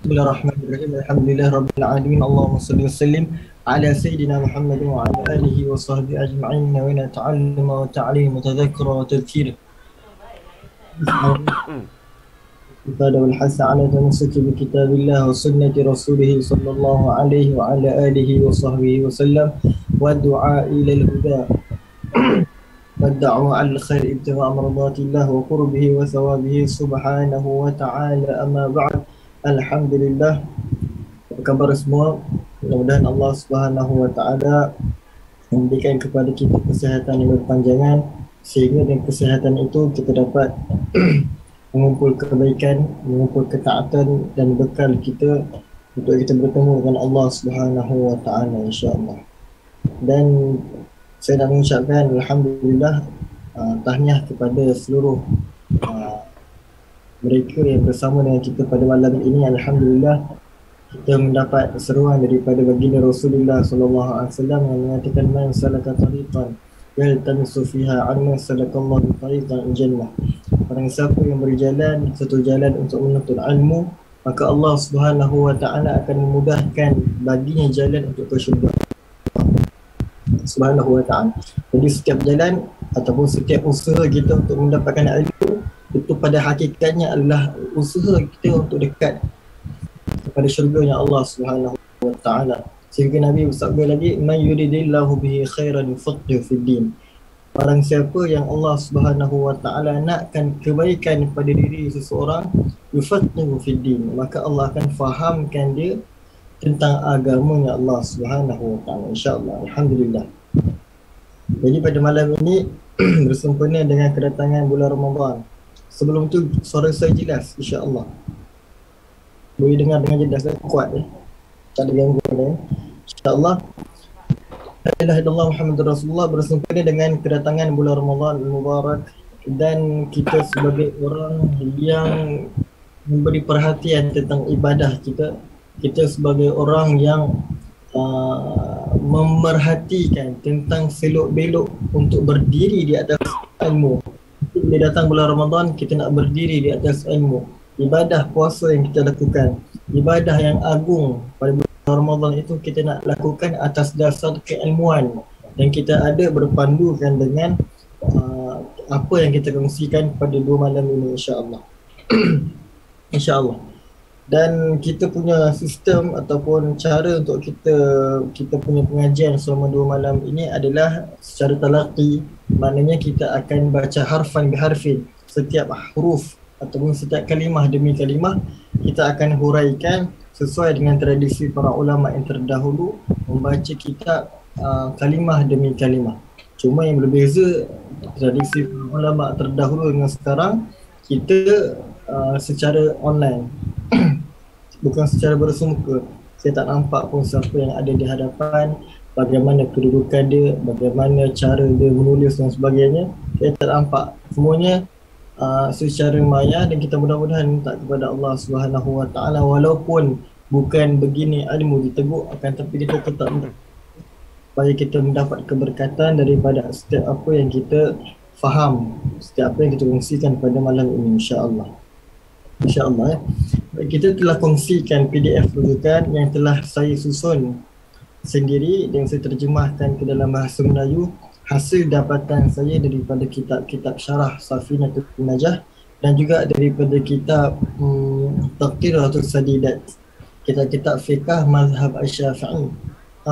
Bismillahirrahmanirrahim. Alhamdulillahirabbil alamin. Allahumma shalli wa sallim ala sayyidina Muhammad wa ala alihi wa sahbihi ajma'in. Wa nata'allama wa ta'lim wa tadhakkura wa tadhkir. Ibadah wal hasa ala tamassuki bi kitabillah wa sunnati rasulih sallallahu alaihi wa ala alihi wa sahbihi wa sallam wa du'a ila al-huda wa da'wa al-khair ibtigha mardatillah wa qurbihi wa thawabihi subhanahu wa ta'ala. Amma ba'd. Alhamdulillah, apa khabar semua? Mudah-mudahan Allah Subhanahu wa taala memberikan kepada kita kesihatan yang berpanjangan, sehingga dengan kesihatan itu kita dapat mengumpul kebaikan, mengumpul ketaatan dan bekal kita untuk kita bertemu dengan Allah Subhanahu wa taala, insya-Allah. Dan saya nak mengucapkan alhamdulillah, tahniah kepada seluruh mereka yang bersama dengan kita pada malam ini. Alhamdulillah, kita mendapat seruan daripada baginda Rasulullah sallallahu alaihi wasallam yang mengatakan, man salaka tariqan yaltamisu fiha 'ilman salakallahu tariqan jannah. Barang siapa yang berjalan satu jalan untuk menuntut ilmu, maka Allah Subhanahu wa taala akan memudahkan baginya jalan untuk ke syurga Subhanahu wa taala. Jadi setiap jalan ataupun setiap usaha kita untuk mendapatkan ilmu, itu pada hakikatnya adalah usaha kita untuk dekat kepada syurganya Allah Subhanahu wa taala. Sehingga Nabi bersabda lagi, man yuridillahu bihi khairan yufaqihu fid din. Barang siapa yang Allah Subhanahu wa taala nakkan kebaikan pada diri seseorang, yufaqihu fid din, maka Allah akan fahamkan dia tentang agamanya Allah Subhanahu wa taala, insya-Allah. Alhamdulillah. Jadi pada malam ini bersempena dengan kedatangan bulan Ramadan. Sebelum tu suara saya jelas, insya-Allah. Boleh dengar dengan jelas dan kuat ya. Tak ada gangguan ya. Insya-Allah. La ilaha illallah Muhammadur Rasulullah, bersempena dengan kedatangan bulan Ramadan Mubarak, dan kita sebagai orang yang memberi perhatian tentang ibadah kita sebagai orang yang memerhatikan tentang selok-belok untuk berdiri di atas ilmu. Bila datang bulan Ramadan, kita nak berdiri di atas ilmu. Ibadah puasa yang kita lakukan, ibadah yang agung pada bulan Ramadan itu kita nak lakukan atas dasar keilmuan, dan kita ada berpandukan dengan apa yang kita kongsikan pada 2 malam ini, insya-Allah. Insya-Allah. Dan kita punya sistem ataupun cara untuk kita punya pengajian selama 2 malam ini adalah secara talaqi. Maknanya kita akan baca harfan biharfin, setiap huruf ataupun setiap kalimah demi kalimah kita akan huraikan sesuai dengan tradisi para ulama yang terdahulu membaca kitab kalimah demi kalimah. Cuma yang berbeza tradisi para ulama terdahulu dengan sekarang, kita secara online bukan secara bersemuka. Saya tak nampak pun siapa yang ada di hadapan, bagaimana kedudukan dia, bagaimana cara dia menulis dan sebagainya. Saya tak nampak. Semuanya secara maya, dan kita mudah-mudahan minta kepada Allah Subhanahu wa taala, walaupun bukan begini ilmu diteguk, akan tapi kita tetap minta supaya kita mendapat keberkatan daripada setiap apa yang kita faham, setiap apa yang kita kongsikan pada malam ini, insya-Allah. InsyaAllah ya. Kita telah kongsikan PDF rujukan yang telah saya susun sendiri dan saya terjemahkan ke dalam bahasa Melayu, hasil dapatan saya daripada kitab-kitab syarah Safinatul Najah dan juga daripada kitab Taqriratus Sadidat, kitab-kitab fiqh mazhab Asy-Syafi'i,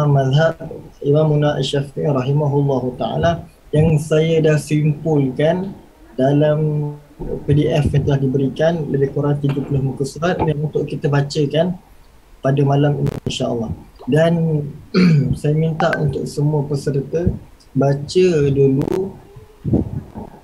mazhab Imamuna Asy-Syafi'i rahimahullahu taala, yang saya dah simpulkan dalam PDF yang telah diberikan, lebih kurang 30 muka surat yang untuk kita bacakan pada malam ini, insya-Allah. Dan saya minta untuk semua peserta baca dulu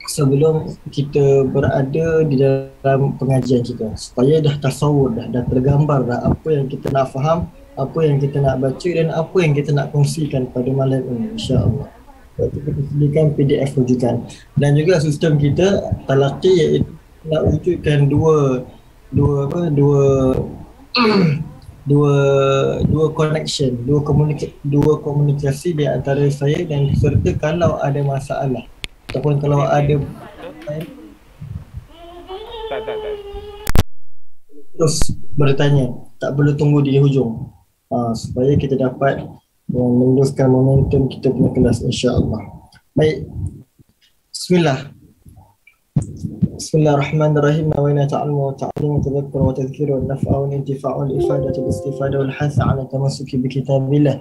sebelum kita berada di dalam pengajian kita, supaya dah tasawur, dah tergambar dah apa yang kita nak faham, apa yang kita nak baca dan apa yang kita nak kongsikan pada malam ini, insya-Allah. Kita sediakan PDF rujukan, dan juga sistem kita talaqi, iaitu nak wujudkan dua connection, dua komunikasi di antara saya dan peserta kalau ada masalah ataupun kalau ada terus bertanya, tak perlu tunggu di hujung, supaya kita dapat meneruskan momentum kita punya kelas, insya-Allah. Baik, bismillah. Bismillahirrahmanirrahim. Nawaina ta'allumu wa ta'limu wa tadhakkur wa tadhkiru wa naf'u wa intifa'u wal ifadatu wal istifada wal hasa 'ala tamassuki bi kitabillah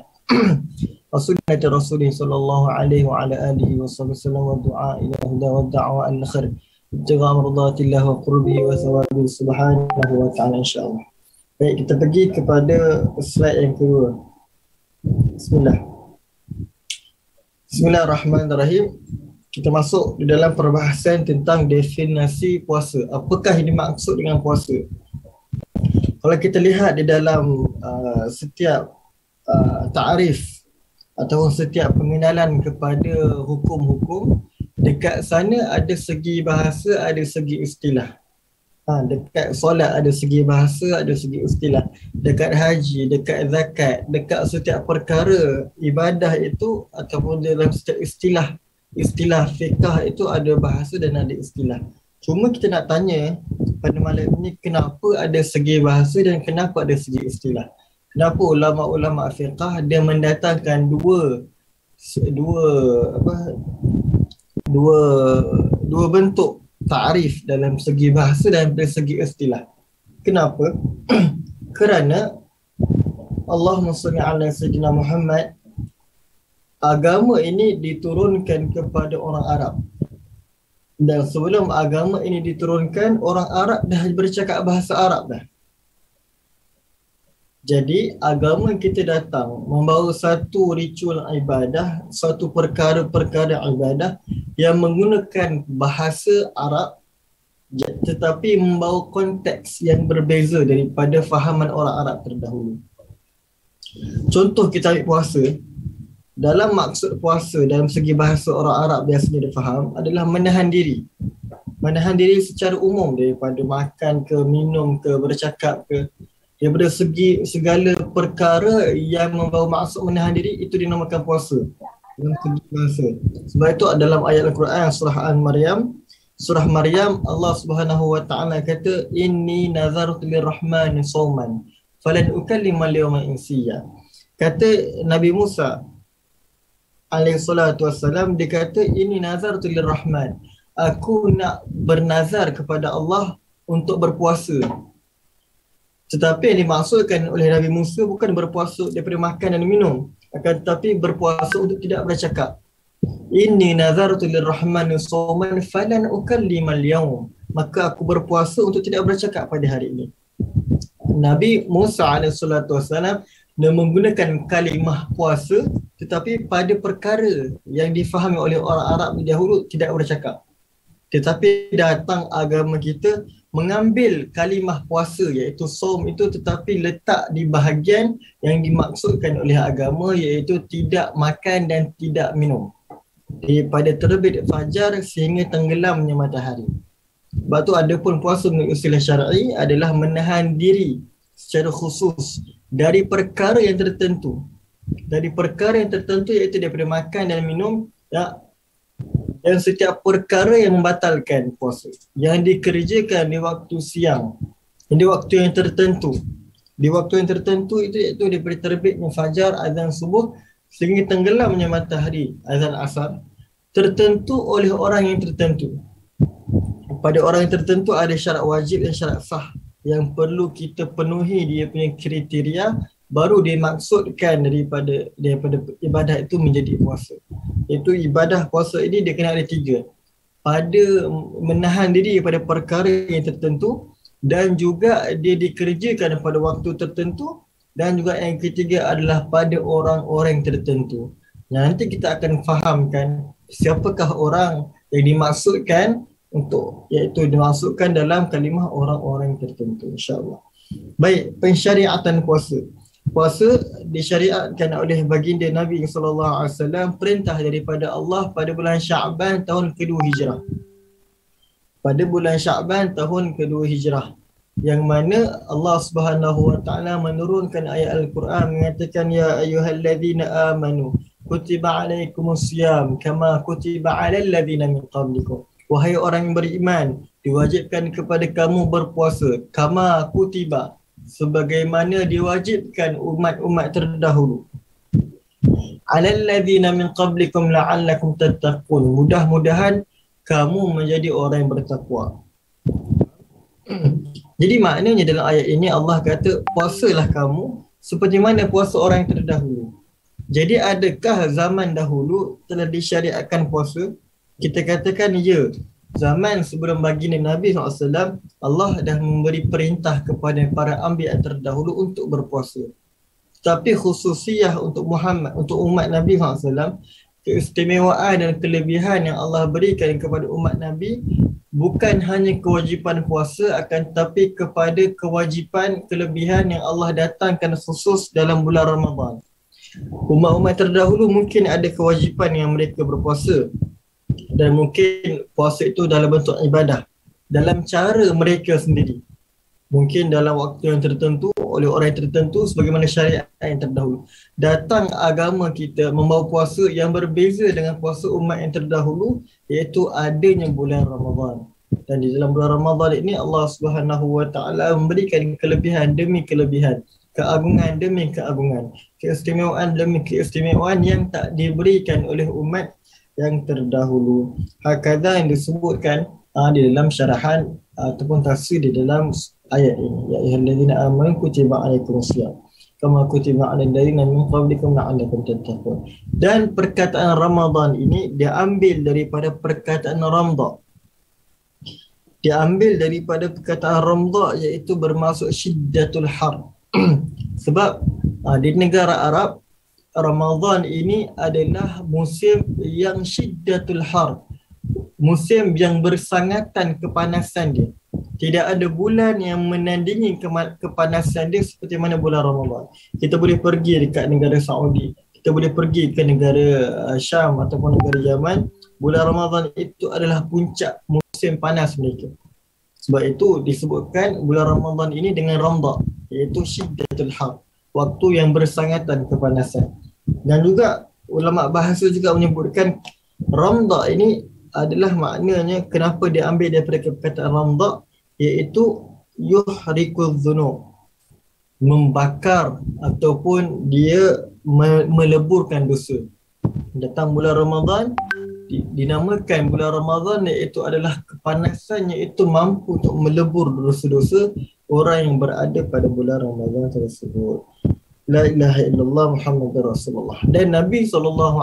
wa sunnati rasulih sallallahu alaihi wa ala alihi wa sallam wa du'a ila huda wa da'wa al-khair ibtigha mardatillah wa qurbi wa thawabi subhanahu wa ta'ala, insya-Allah. Baik, kita pergi kepada slide yang kedua. Bismillah. Bismillahirrahmanirrahim. Kita masuk di dalam perbahasan tentang definisi puasa. Apakah ini maksud dengan puasa? Kalau kita lihat di dalam setiap ta'rif atau setiap pengenalan kepada hukum-hukum, dekat sana ada segi bahasa, ada segi istilah. Dekat solat ada segi bahasa, ada segi istilah. Dekat haji, dekat zakat, dekat setiap perkara ibadah itu ataupun dalam setiap istilah fiqah itu ada bahasa dan ada istilah. Cuma kita nak tanya pada malam ini, kenapa ada segi bahasa dan kenapa ada segi istilah? Kenapa ulama-ulama fiqah dia mendatangkan dua bentuk ta'rif dalam segi bahasa dan dari segi istilah? Kenapa? Kerana Allahumma shalli ala sayyidina Muhammad, agama ini diturunkan kepada orang Arab. Dan sebelum agama ini diturunkan, orang Arab dah bercakap bahasa Arab dah. Jadi agama kita datang membawa satu ritual ibadah, satu perkara-perkara ibadah yang menggunakan bahasa Arab, tetapi membawa konteks yang berbeza daripada fahaman orang Arab terdahulu. Contoh, kita ambil puasa. Dalam maksud puasa dalam segi bahasa orang Arab biasanya dia faham adalah menahan diri. Menahan diri secara umum daripada makan ke, minum ke, bercakap ke. Daripada segi segala perkara yang membawa maksud menahan diri, itu dinamakan puasa dalam segi bahasa. Sebab itu dalam ayat Al-Quran surah Maryam, Allah Subhanahu wa taala kata, inni nazartu lirrahmani shawman falan ukallima al-yawma insiya. Kata Nabi Musa alaihi salatu wassalam, dia kata, ini nazartu lirrahman, aku nak bernazar kepada Allah untuk berpuasa. Tetapi yang dimaksudkan oleh Nabi Musa bukan berpuasa daripada makan dan minum, akan tetapi berpuasa untuk tidak bercakap. Inni nazartu lirrahmani shawman falan ukallima al-yawm, maka aku berpuasa untuk tidak bercakap pada hari ini. Nabi Musa alaihi salatu wassalam dia menggunakan kalimah puasa, tetapi pada perkara yang difahami oleh orang Arab dahulu tidak bercakap. Tetapi datang agama kita mengambil kalimah puasa iaitu saum itu, tetapi letak di bahagian yang dimaksudkan oleh agama, iaitu tidak makan dan tidak minum daripada terbit fajar sehingga tenggelamnya matahari. Sebab tu ada pun puasa menurut istilah syar'i adalah menahan diri secara khusus dari perkara yang tertentu. Dari perkara yang tertentu iaitu daripada makan dan minum, ya, dan setiap perkara yang membatalkan puasa yang dikerjakan di waktu siang, di waktu yang tertentu. Di waktu yang tertentu itu iaitu daripada terbitnya fajar, azan subuh sehingga tenggelamnya matahari, azan asar, tertentu oleh orang yang tertentu. Pada orang yang tertentu ada syarat wajib dan syarat sah yang perlu kita penuhi dia punya kriteria, baru dimaksudkan daripada ibadah itu menjadi puasa. Iaitu ibadah puasa ini dia kena ada 3. Pada menahan diri daripada perkara yang tertentu, dan juga dia dikerjakan pada waktu tertentu, dan juga yang ketiga adalah pada orang-orang tertentu. Nanti kita akan fahamkan siapakah orang yang dimaksudkan untuk, iaitu dimasukkan dalam kalimah orang-orang tertentu, insya-Allah. Baik, pensyariatan puasa. Puasa disyariatkan oleh baginda Nabi SAW, perintah daripada Allah pada bulan Sya'ban tahun kedua Hijrah. Pada bulan Sya'ban tahun kedua Hijrah, yang mana Allah Subhanahu wa taala menurunkan ayat Al-Quran mengatakan, ya ayyuhalladzina amanu kutiba alaikumus siyam kama kutiba alal ladzina min qablikum. Wahai orang yang beriman, diwajibkan kepada kamu berpuasa kama kutiba, sebagaimana diwajibkan umat-umat terdahulu, alal ladzina min qablikum la'allakum tattaqun, mudah-mudahan kamu menjadi orang yang bertakwa. Jadi maknanya dalam ayat ini Allah kata puasalah kamu seperti mana puasa orang yang terdahulu. Jadi adakah zaman dahulu telah disyariatkan puasa? Kita katakan ya. Zaman sebelum baginda Nabi SAW, Allah dah memberi perintah kepada para anbiya terdahulu untuk berpuasa. Tapi khususiyah untuk Muhammad, untuk umat Nabi SAW, keistimewaan dan kelebihan yang Allah berikan kepada umat Nabi bukan hanya kewajipan puasa, akan tetapi kepada kewajipan kelebihan yang Allah datangkan khusus dalam bulan Ramadan. Umat-umat terdahulu mungkin ada kewajipan yang mereka berpuasa, dan mungkin puasa itu dalam bentuk ibadah dalam cara mereka sendiri, mungkin dalam waktu yang tertentu oleh orang yang tertentu sebagaimana syariat yang terdahulu. Datang agama kita membawa puasa yang berbeza dengan puasa umat yang terdahulu, iaitu adanya bulan Ramadan. Dan di dalam bulan Ramadan ini Allah Subhanahu Wa Taala memberikan kelebihan demi kelebihan, keagungan demi keagungan, keistimewaan demi keistimewaan yang tak diberikan oleh umat yang terdahulu. Hakadha yang disebutkan di dalam syarahan ataupun tafsir di dalam ayat ini. Ya ayyuhallazina amanu kutiba alaikumusiyam kama kutiba alal ladzina min qablikum la'allakum tattaqun. Dan perkataan Ramadan ini diambil daripada perkataan ramda. Diambil daripada perkataan ramda, iaitu bermaksud syiddatul har. Sebab di negara Arab, Ramadan ini adalah musim yang syiddatul har, musim yang bersangatan kepanasan dia. Tidak ada bulan yang menandingi kepanasan dia seperti mana bulan Ramadan. Kita boleh pergi dekat negara Saudi, kita boleh pergi ke negara Syam ataupun negara Yaman, bulan Ramadan itu adalah puncak musim panas mereka. Sebab itu disebutkan bulan Ramadan ini dengan ramda, iaitu syiddatul har, waktu yang bersangatan kepanasan. Dan juga ulama bahasa juga menyebutkan ramda ini adalah maknanya kenapa diambil daripada perkataan ramda, iaitu yuhrikudz dzunub, membakar ataupun dia meleburkan dosa. Datang bulan Ramadan, dinamakan bulan Ramadan, iaitu adalah kepanasannya itu mampu untuk melebur dosa-dosa orang yang berada pada bulan Ramadan tersebut. La ilaha illallah Muhammadur Rasulullah. Dan Nabi SAW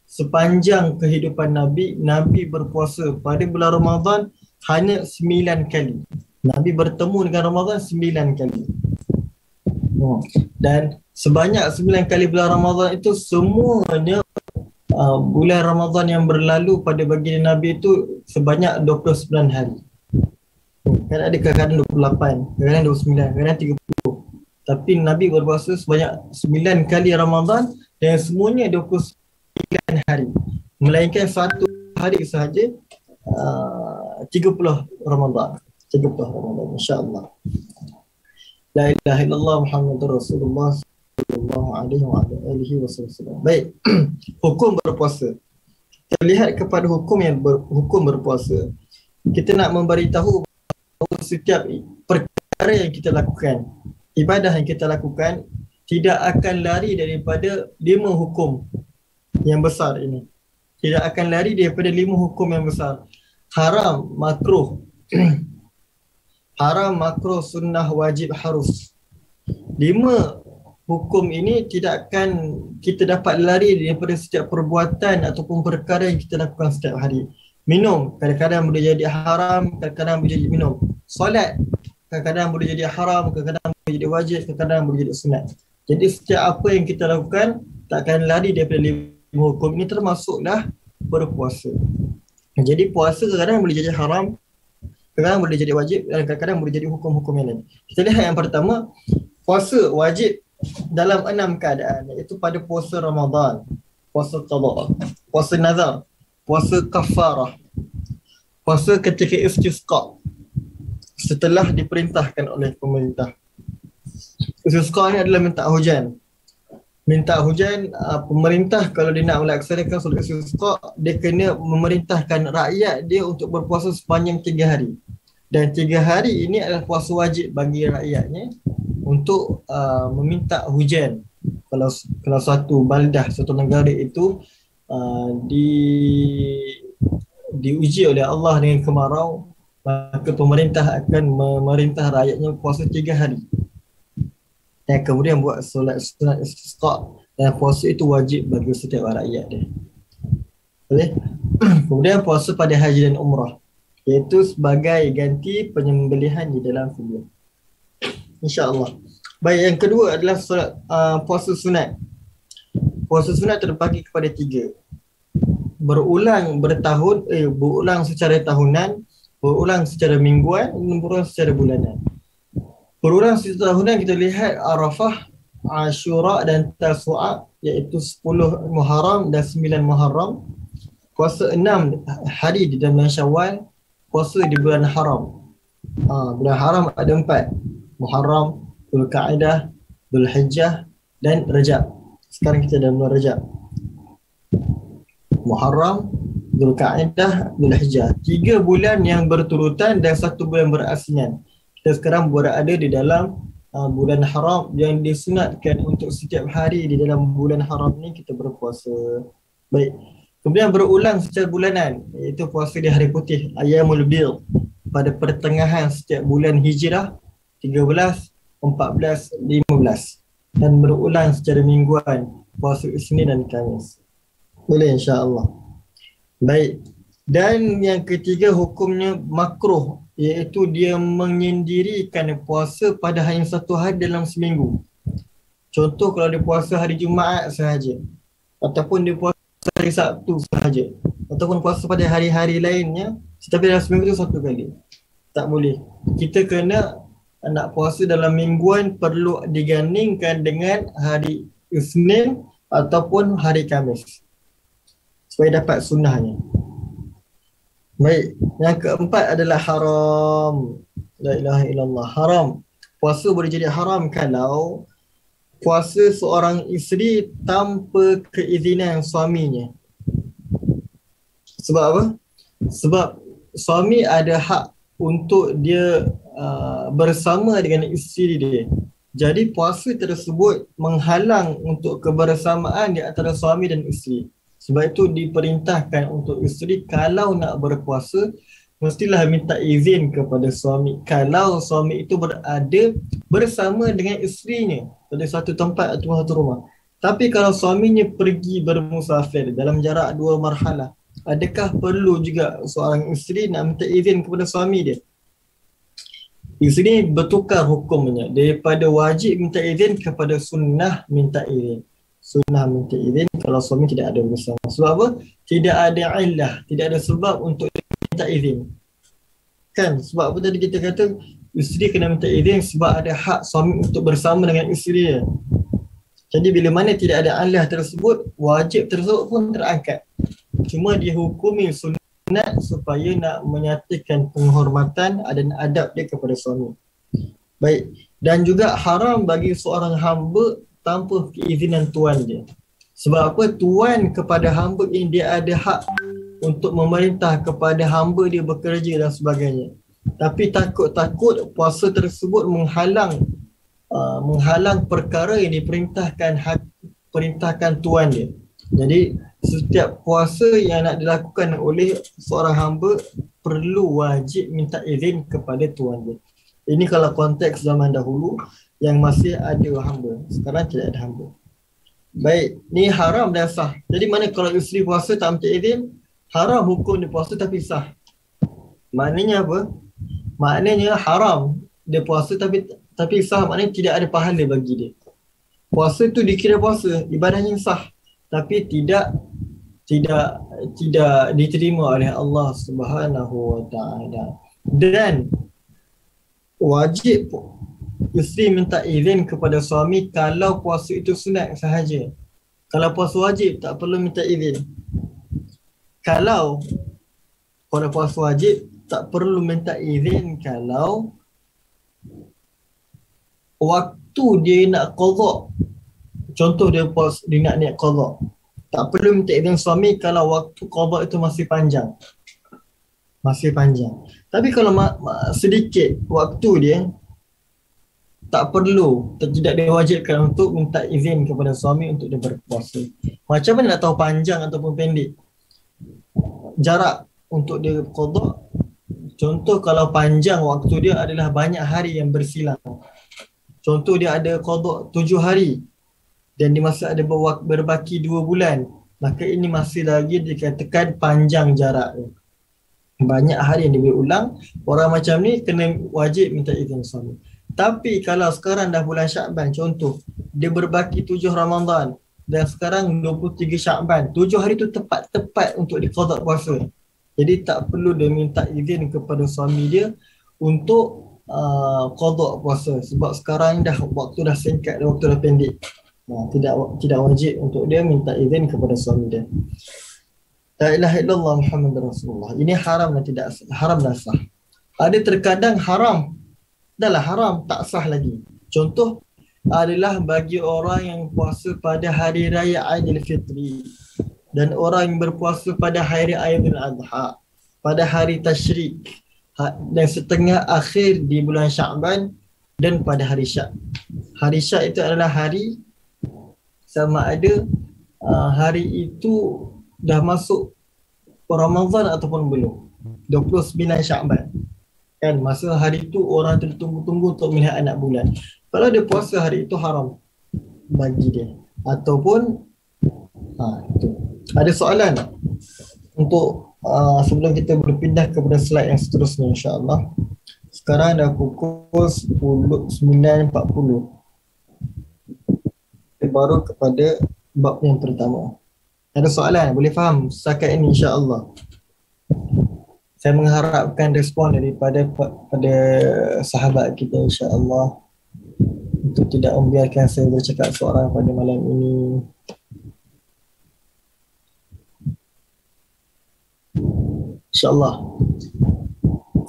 sepanjang kehidupan Nabi, Nabi berpuasa pada bulan Ramadan hanya 9 kali. Nabi bertemu dengan Ramadan 9 kali. Dan sebanyak 9 kali bulan Ramadan itu semuanya bulan Ramadan yang berlalu pada baginda Nabi itu sebanyak 29 hari. Kan ada kadang-kadang 28, kadang-kadang 29, kadang-kadang 30. Tapi Nabi berpuasa sebanyak 9 kali Ramadan dan semuanya 29 hari. Melainkan satu hari sahaja 30 Ramadan. 30 Ramadan, insya-Allah. La ilaha illallah Muhammadur Rasulullah sallallahu alaihi wasallam. Baik. Hukum berpuasa. Kita lihat kepada hukum berpuasa. Kita nak memberitahu bahawa setiap perkara yang kita lakukan, ibadah yang kita lakukan, tidak akan lari daripada 5 hukum yang besar ini. Tidak akan lari daripada 5 hukum yang besar. Haram, makruh. Haram, makruh, sunnah, wajib, harus. 5 hukum ini tidak akan kita dapat lari daripada setiap perbuatan ataupun perkara yang kita lakukan setiap hari. Minum, kadang-kadang boleh jadi haram, kadang-kadang boleh jadi minum. Solat, kadang-kadang boleh jadi haram, kadang-kadang boleh jadi wajib, kadang-kadang boleh jadi sunat. Jadi setiap apa yang kita lakukan tak akan lari daripada 5 hukum ini, termasuklah berpuasa. Jadi puasa kadang-kadang boleh jadi haram, kadang-kadang boleh jadi wajib, dan kadang-kadang boleh jadi hukum-hukum yang lain. Kita lihat yang pertama, puasa wajib dalam 6 keadaan, iaitu pada puasa Ramadan, puasa qada, puasa nazar, puasa kafarah, puasa ketika istisqa setelah diperintahkan oleh pemerintah. Istisqa ni adalah minta hujan. minta hujan, pemerintah kalau dia nak melaksanakan solat istisqa, dia kena memerintahkan rakyat dia untuk berpuasa sepanjang 3 hari. Dan 3 hari ini adalah puasa wajib bagi rakyatnya untuk meminta hujan. Kalau satu baldah, satu negara itu di diuji oleh Allah dengan kemarau, maka pemerintah akan memerintah rakyatnya puasa 3 hari. Dan kemudian buat solat sunat istisqa, dan puasa itu wajib bagi setiap rakyat dia. Boleh? Kemudian puasa pada haji dan umrah, iaitu sebagai ganti penyembelihan di dalam fidyah. InsyaAllah. Baik, yang kedua adalah solat puasa sunat. Puasa sunat terbagi kepada 3. Berulang secara tahunan, berulang secara mingguan, dan berulang secara bulanan. Berulang secara tahunan kita lihat Arafah, Ashura dan Tasu'a, iaitu 10 Muharram dan 9 Muharram. Puasa 6 hari di dalam bulan Syawal, puasa di bulan haram. Bulan haram ada 4. Muharram, Dzulqa'dah, Dzulhijjah dan Rajab. Sekarang kita dalam bulan Rajab. Muharram, Dzulqa'dah, Dzulhijjah. 3 bulan yang berturutan dan 1 bulan berasingan. Kita sekarang berada di dalam bulan haram yang disunatkan untuk setiap hari di dalam bulan haram ni kita berpuasa. Baik. Kemudian berulang secara bulanan, iaitu puasa di hari putih, Ayyamul Bidh, pada pertengahan setiap bulan Hijrah 13, 14, 15. Dan berulang secara mingguan, puasa Isnin dan Khamis. Boleh insya-Allah. Baik. Dan yang ketiga hukumnya makruh, iaitu dia menyendirikan puasa pada hanya 1 hari dalam seminggu. Contoh kalau dia puasa hari Jumaat sahaja, ataupun dia puasa hari Sabtu sahaja, ataupun puasa pada hari-hari lainnya, tetapi dalam seminggu tu 1 kali. Tak boleh. Kita kena nak puasa dalam mingguan perlu digandingkan dengan hari Isnin ataupun hari Khamis supaya dapat sunnahnya. Baik, yang keempat adalah haram. La ilaha illallah. Haram. Puasa boleh jadi haram kalau puasa seorang isteri tanpa keizinan suaminya. Sebab apa? Sebab suami ada hak untuk dia bersama dengan isteri dia. Jadi puasa tersebut menghalang untuk kebersamaan di antara suami dan isteri. Sebab itu diperintahkan untuk isteri kalau nak berpuasa mestilah minta izin kepada suami. Kalau suami itu berada bersama dengan isterinya pada satu tempat atau satu rumah. Tapi kalau suaminya pergi bermusafir dalam jarak 2 marhalah, adakah perlu juga seorang isteri nak minta izin kepada suami dia? Isteri bertukar hukumnya daripada wajib minta izin kepada sunnah minta izin. Sunnah minta izin kalau suami tidak ada bersama. Sebab apa? Tidak ada illah, tidak ada sebab untuk minta izin. Kan? Sebab apa tadi kita kata isteri kena minta izin sebab ada hak suami untuk bersama dengan isteri dia. Jadi bila mana tidak ada illah tersebut, wajib tersebut pun terangkat. Cuma dihukumi sunat supaya nak menyatakan penghormatan dan adab dia kepada suami. Baik. Dan juga haram bagi seorang hamba tanpa keizinan tuan dia. Sebab apa? Tuan kepada hamba ini dia ada hak untuk memerintah kepada hamba dia bekerja dan sebagainya. Tapi takut-takut puasa tersebut menghalang perkara yang perintahkan tuan dia. Jadi setiap puasa yang nak dilakukan oleh seorang hamba perlu wajib minta izin kepada tuan dia. Ini kalau konteks zaman dahulu yang masih ada hamba. Sekarang tidak ada hamba. Baik, ni haram dan sah. Jadi mana kalau isteri puasa tak minta izin, haram hukum dia puasa tapi sah. Maknanya apa? Maknanya haram dia puasa tapi sah, maknanya tidak ada pahala bagi dia. Puasa tu dikira puasa, ibadahnya sah, tapi tidak diterima oleh Allah Subhanahu Wa Taala. Dan wajib isteri minta izin kepada suami kalau puasa itu sunat sahaja. Kalau puasa wajib tak perlu minta izin. Kalau puasa wajib tak perlu minta izin kalau waktu dia nak qadha. contoh dia dia nak niat qada, tak perlu minta izin suami kalau waktu qada itu masih panjang. Tapi kalau sedikit waktu dia, tak perlu, tidak diwajibkan untuk minta izin kepada suami untuk dia berpuasa. Macam mana nak tahu panjang ataupun pendek jarak untuk dia qada? Contoh kalau panjang waktu dia adalah banyak hari yang bersilang. Contoh dia ada qada 7 hari dan dia masih ada berbaki 2 bulan, maka ini masih lagi dikatakan panjang jarak dia. Banyak hari yang dia boleh ulang, orang macam ni kena wajib minta izin suami. Tapi kalau sekarang dah bulan Syakban, contoh dia berbaki 7 Ramadan dan sekarang 23 Syakban, 7 hari tu tepat untuk dia qada puasa. Jadi tak perlu dia minta izin kepada suami dia untuk qada puasa, sebab sekarang dah waktu dah singkat, waktu dah pendek. Tidak wajib untuk dia minta izin kepada suami dia. La ilaha illallah Muhammadur Rasulullah. Ini haram dan tidak haram dan sah. Ada terkadang haram, dah haram tak sah lagi. Contoh adalah bagi orang yang puasa pada hari raya Aidilfitri dan orang yang berpuasa pada hari Aidil Adha, pada hari Tasyrik dan setengah akhir di bulan Syakban dan pada hari Syak. Hari Syak itu adalah hari sama ada hari itu dah masuk Ramadan ataupun belum. 29 Syakban. Kan masa hari itu orang tunggu-tunggu untuk melihat anak bulan. Kalau dia puasa hari itu haram bagi dia. Ataupun itu. Ada soalan untuk sebelum kita berpindah kepada slide yang seterusnya, insya-Allah. Sekarang dah pukul 9.40. Baru kepada bab yang pertama. Ada soalan, boleh faham setakat ini, insya-Allah. Saya mengharapkan respon daripada pada sahabat kita, insya-Allah, untuk tidak membiarkan saya bercakap seorang pada malam ini. InsyaAllah.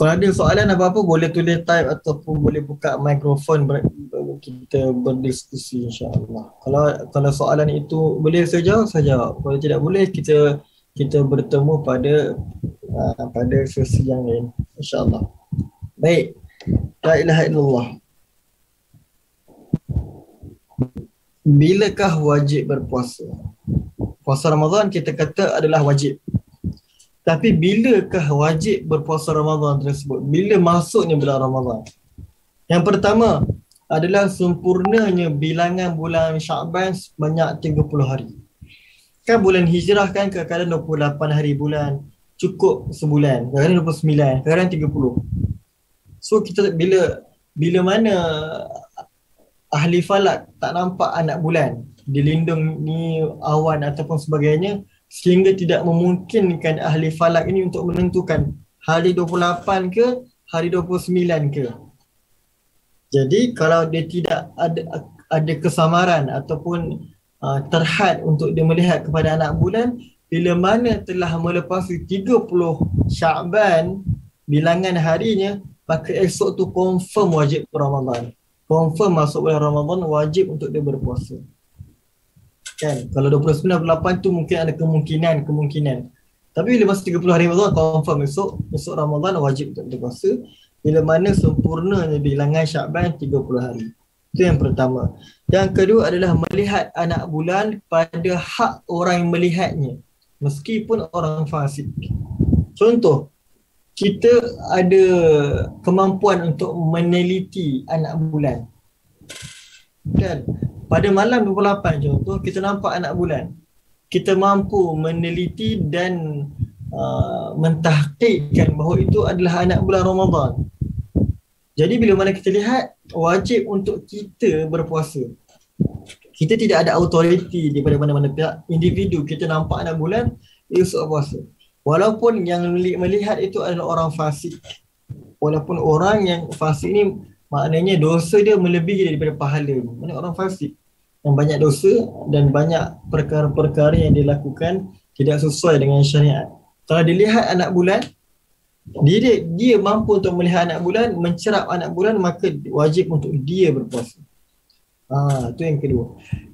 Kalau ada soalan apa-apa boleh tulis type ataupun boleh buka mikrofon kita berdiskusi, insyaAllah. Kalau soalan itu boleh saya jawab. Kalau tidak boleh kita bertemu pada sesi yang lain, insyaAllah. Baik. La ilaha illallah. Bilakah wajib berpuasa? Puasa Ramadan kita kata adalah wajib. Tapi bilakah wajib berpuasa Ramadan tersebut? Bila masuknya bulan Ramadan? Yang pertama adalah sempurnanya bilangan bulan Syakban sebanyak 30 hari. Kan bulan hijrah kan kadang-kadang 28 hari bulan, cukup sebulan, kadang-kadang 29, kadang-kadang 30. So kita bila mana ahli falak tak nampak anak bulan, dilindungi awan ataupun sebagainya, sehingga tidak memungkinkan ahli falak ini untuk menentukan hari 28 ke hari 29 ke. Jadi kalau dia tidak ada kesamaran ataupun terhad untuk dia melihat kepada anak bulan, bila mana telah melepasi 30 Syakban bilangan harinya, maka esok tu confirm wajib Ramadan. Confirm masuk bulan Ramadan, wajib untuk dia berpuasa. Kan? Kalau 29-28 tu mungkin ada kemungkinan. Tapi bila masuk 30 hari Ramadan, confirm esok Ramadan wajib untuk berpuasa. Bila mana sempurnanya bilangan Syakban 30 hari. Itu yang pertama. Yang kedua adalah melihat anak bulan pada hak orang yang melihatnya, meskipun orang fasik. Contoh, kita ada kemampuan untuk meneliti anak bulan. Kan? Pada malam 28 contoh, kita nampak anak bulan. Kita mampu meneliti dan mentahqiqkan bahawa itu adalah anak bulan Ramadan. Jadi bila mana kita lihat, wajib untuk kita berpuasa. Kita tidak ada autoriti daripada mana-mana pihak. Individu kita nampak anak bulan, esok puasa. Walaupun yang melihat itu adalah orang fasik. Walaupun orang yang fasik ni maknanya dosa dia melebihi daripada pahala. Mana orang fasik yang banyak dosa dan banyak perkara-perkara yang dia lakukan tidak sesuai dengan syariat. Kalau dilihat anak bulan, dia mampu untuk melihat anak bulan, mencerap anak bulan, maka wajib untuk dia berpuasa. Itu yang kedua.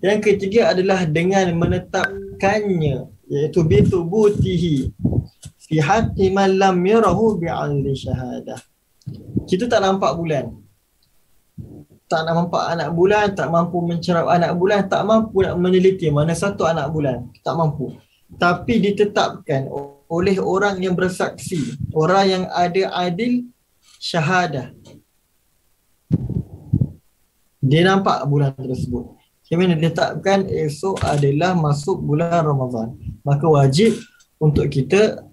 Yang ketiga adalah dengan menetapkannya, iaitu bitubutihi fi haqqi man lam yarahu bi'aini syahadah. Kita tak nampak bulan, tak nampak anak bulan, tak mampu mencerap anak bulan, tak mampu nak meneliti mana satu anak bulan, tak mampu. Tapi ditetapkan oleh orang yang bersaksi, orang yang ada adil syahadah. Dia nampak bulan tersebut. Kami ditetapkan esok adalah masuk bulan Ramadan. Maka wajib untuk kita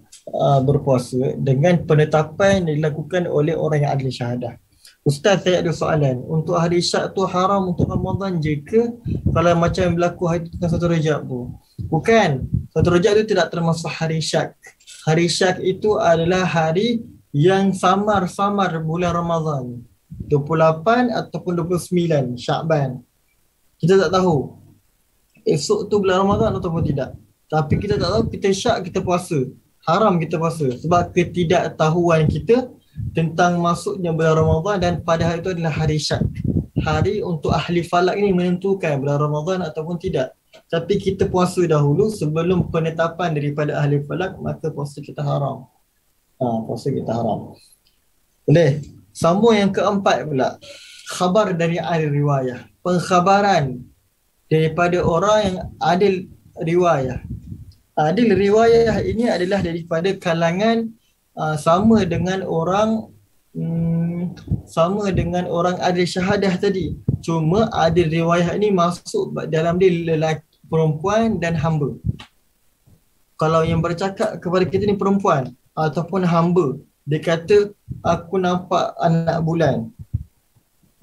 berpuasa dengan penetapan yang dilakukan oleh orang yang adil syahadah. Ustaz, saya ada soalan. Untuk hari Syak tu haram untuk Ramadan je ke? Kalau macam berlaku hari tengah 1 Rejab tu? Bukan. 1 Rejab tu tidak termasuk hari Syak. Hari Syak itu adalah hari yang samar-samar bulan Ramadan. 28 ataupun 29 Syakban. Kita tak tahu esok tu bulan Ramadan ataupun tidak. Tapi kita tak tahu, kita Syak, kita puasa. Haram kita puasa sebab ketidaktahuan kita tentang masuknya bulan Ramadan, dan pada hari itu adalah hari Syak. Hari untuk ahli falak ini menentukan bulan Ramadan ataupun tidak. Tapi kita puasa dahulu sebelum penetapan daripada ahli falak, maka puasa kita haram. Puasa kita haram. Boleh. Sambung yang keempat pula. Khabar dari ahli riwayah. Pengkhabaran daripada orang yang adil riwayah. Adil riwayah ini adalah daripada kalangan sama dengan orang adil syahadah tadi. Cuma adil riwayah ini masuk dalam dia lelaki, perempuan dan hamba. Kalau yang bercakap kepada kita ni perempuan ataupun hamba, dia kata aku nampak anak bulan,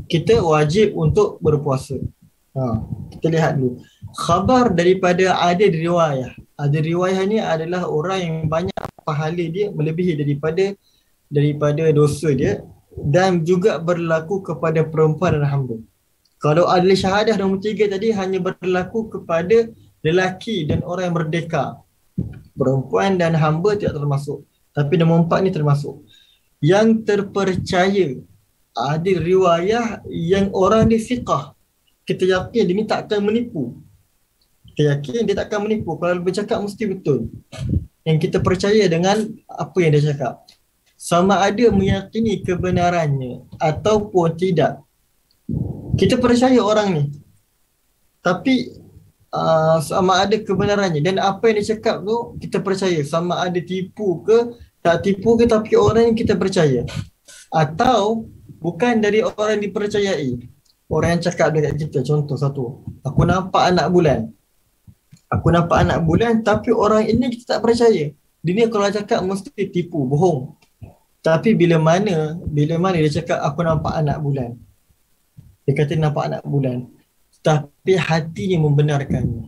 kita wajib untuk berpuasa. Kita lihat dulu. Khabar daripada adil riwayah. Adil riwayah ni adalah orang yang banyak pahala dia melebihi daripada dosa dia, dan juga berlaku kepada perempuan dan hamba. Kalau adil syahadah nombor 3 tadi hanya berlaku kepada lelaki dan orang yang merdeka. Perempuan dan hamba tidak termasuk. Tapi nombor 4 ni termasuk. Yang terpercaya, adil riwayah yang orang dia fiqah. Kita yakin dia ni takkan menipu. Kita yakin dia takkan menipu. Kalau bercakap mesti betul. Yang kita percaya dengan apa yang dia cakap. Sama ada meyakini kebenarannya ataupun tidak. Kita percaya orang ni. Tapi sama ada kebenarannya. Dan apa yang dia cakap tu kita percaya. Sama ada tipu ke tak tipu ke, tapi orang yang kita percaya. Atau bukan dari orang yang dipercayai. Orang yang cakap dekat kita, contoh satu, aku nampak anak bulan. Aku nampak anak bulan, tapi orang ini kita tak percaya. Dia ni kalau cakap mesti tipu, bohong. Tapi bila mana dia cakap aku nampak anak bulan. Dia kata nampak anak bulan. Tapi hatinya membenarkannya.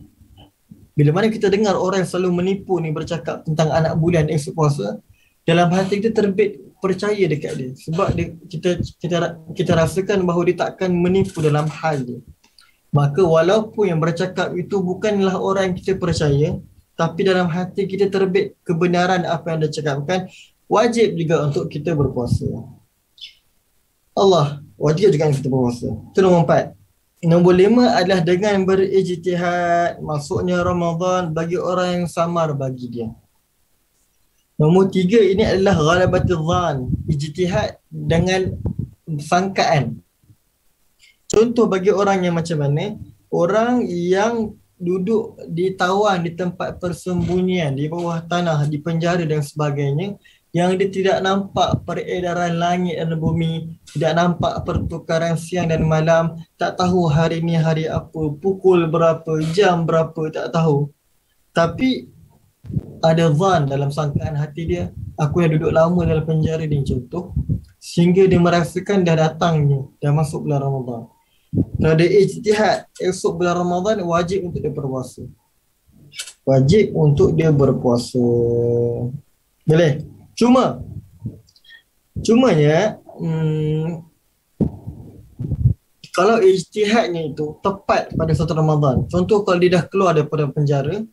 Bila mana kita dengar orang yang selalu menipu ni bercakap tentang anak bulan esok puasa, dalam hati kita terbit percaya dekat dia. Sebab kita rasakan bahawa dia takkan menipu dalam hal dia. Maka walaupun yang bercakap itu bukanlah orang yang kita percaya, tapi dalam hati kita terbit kebenaran apa yang dia cakapkan, wajib juga untuk kita berpuasa. Allah, wajib juga kita berpuasa. Itu nombor 4. Nombor 5 adalah dengan berijtihad, masuknya Ramadan bagi orang yang samar bagi dia. Nombor 3 ini adalah ghalabatul dhan, ijtihad dengan sangkaan. Contoh bagi orang yang macam mana? Orang yang duduk ditawan di tempat persembunyian, di bawah tanah, di penjara dan sebagainya, yang dia tidak nampak peredaran langit dan bumi, tidak nampak pertukaran siang dan malam, tak tahu hari ni hari apa, pukul berapa, jam berapa, tak tahu. Tapi ada zan dalam sangkaan hati dia, aku yang duduk lama dalam penjara ni contoh, sehingga dia merasakan dah datangnya, dah masuk bulan Ramadan. Kalau dia ijtihad esok bulan Ramadan, wajib untuk dia berpuasa. Wajib untuk dia berpuasa. Boleh? Cumanya kalau ijtihadnya itu tepat pada satu Ramadan, contoh kalau dia dah keluar daripada penjara,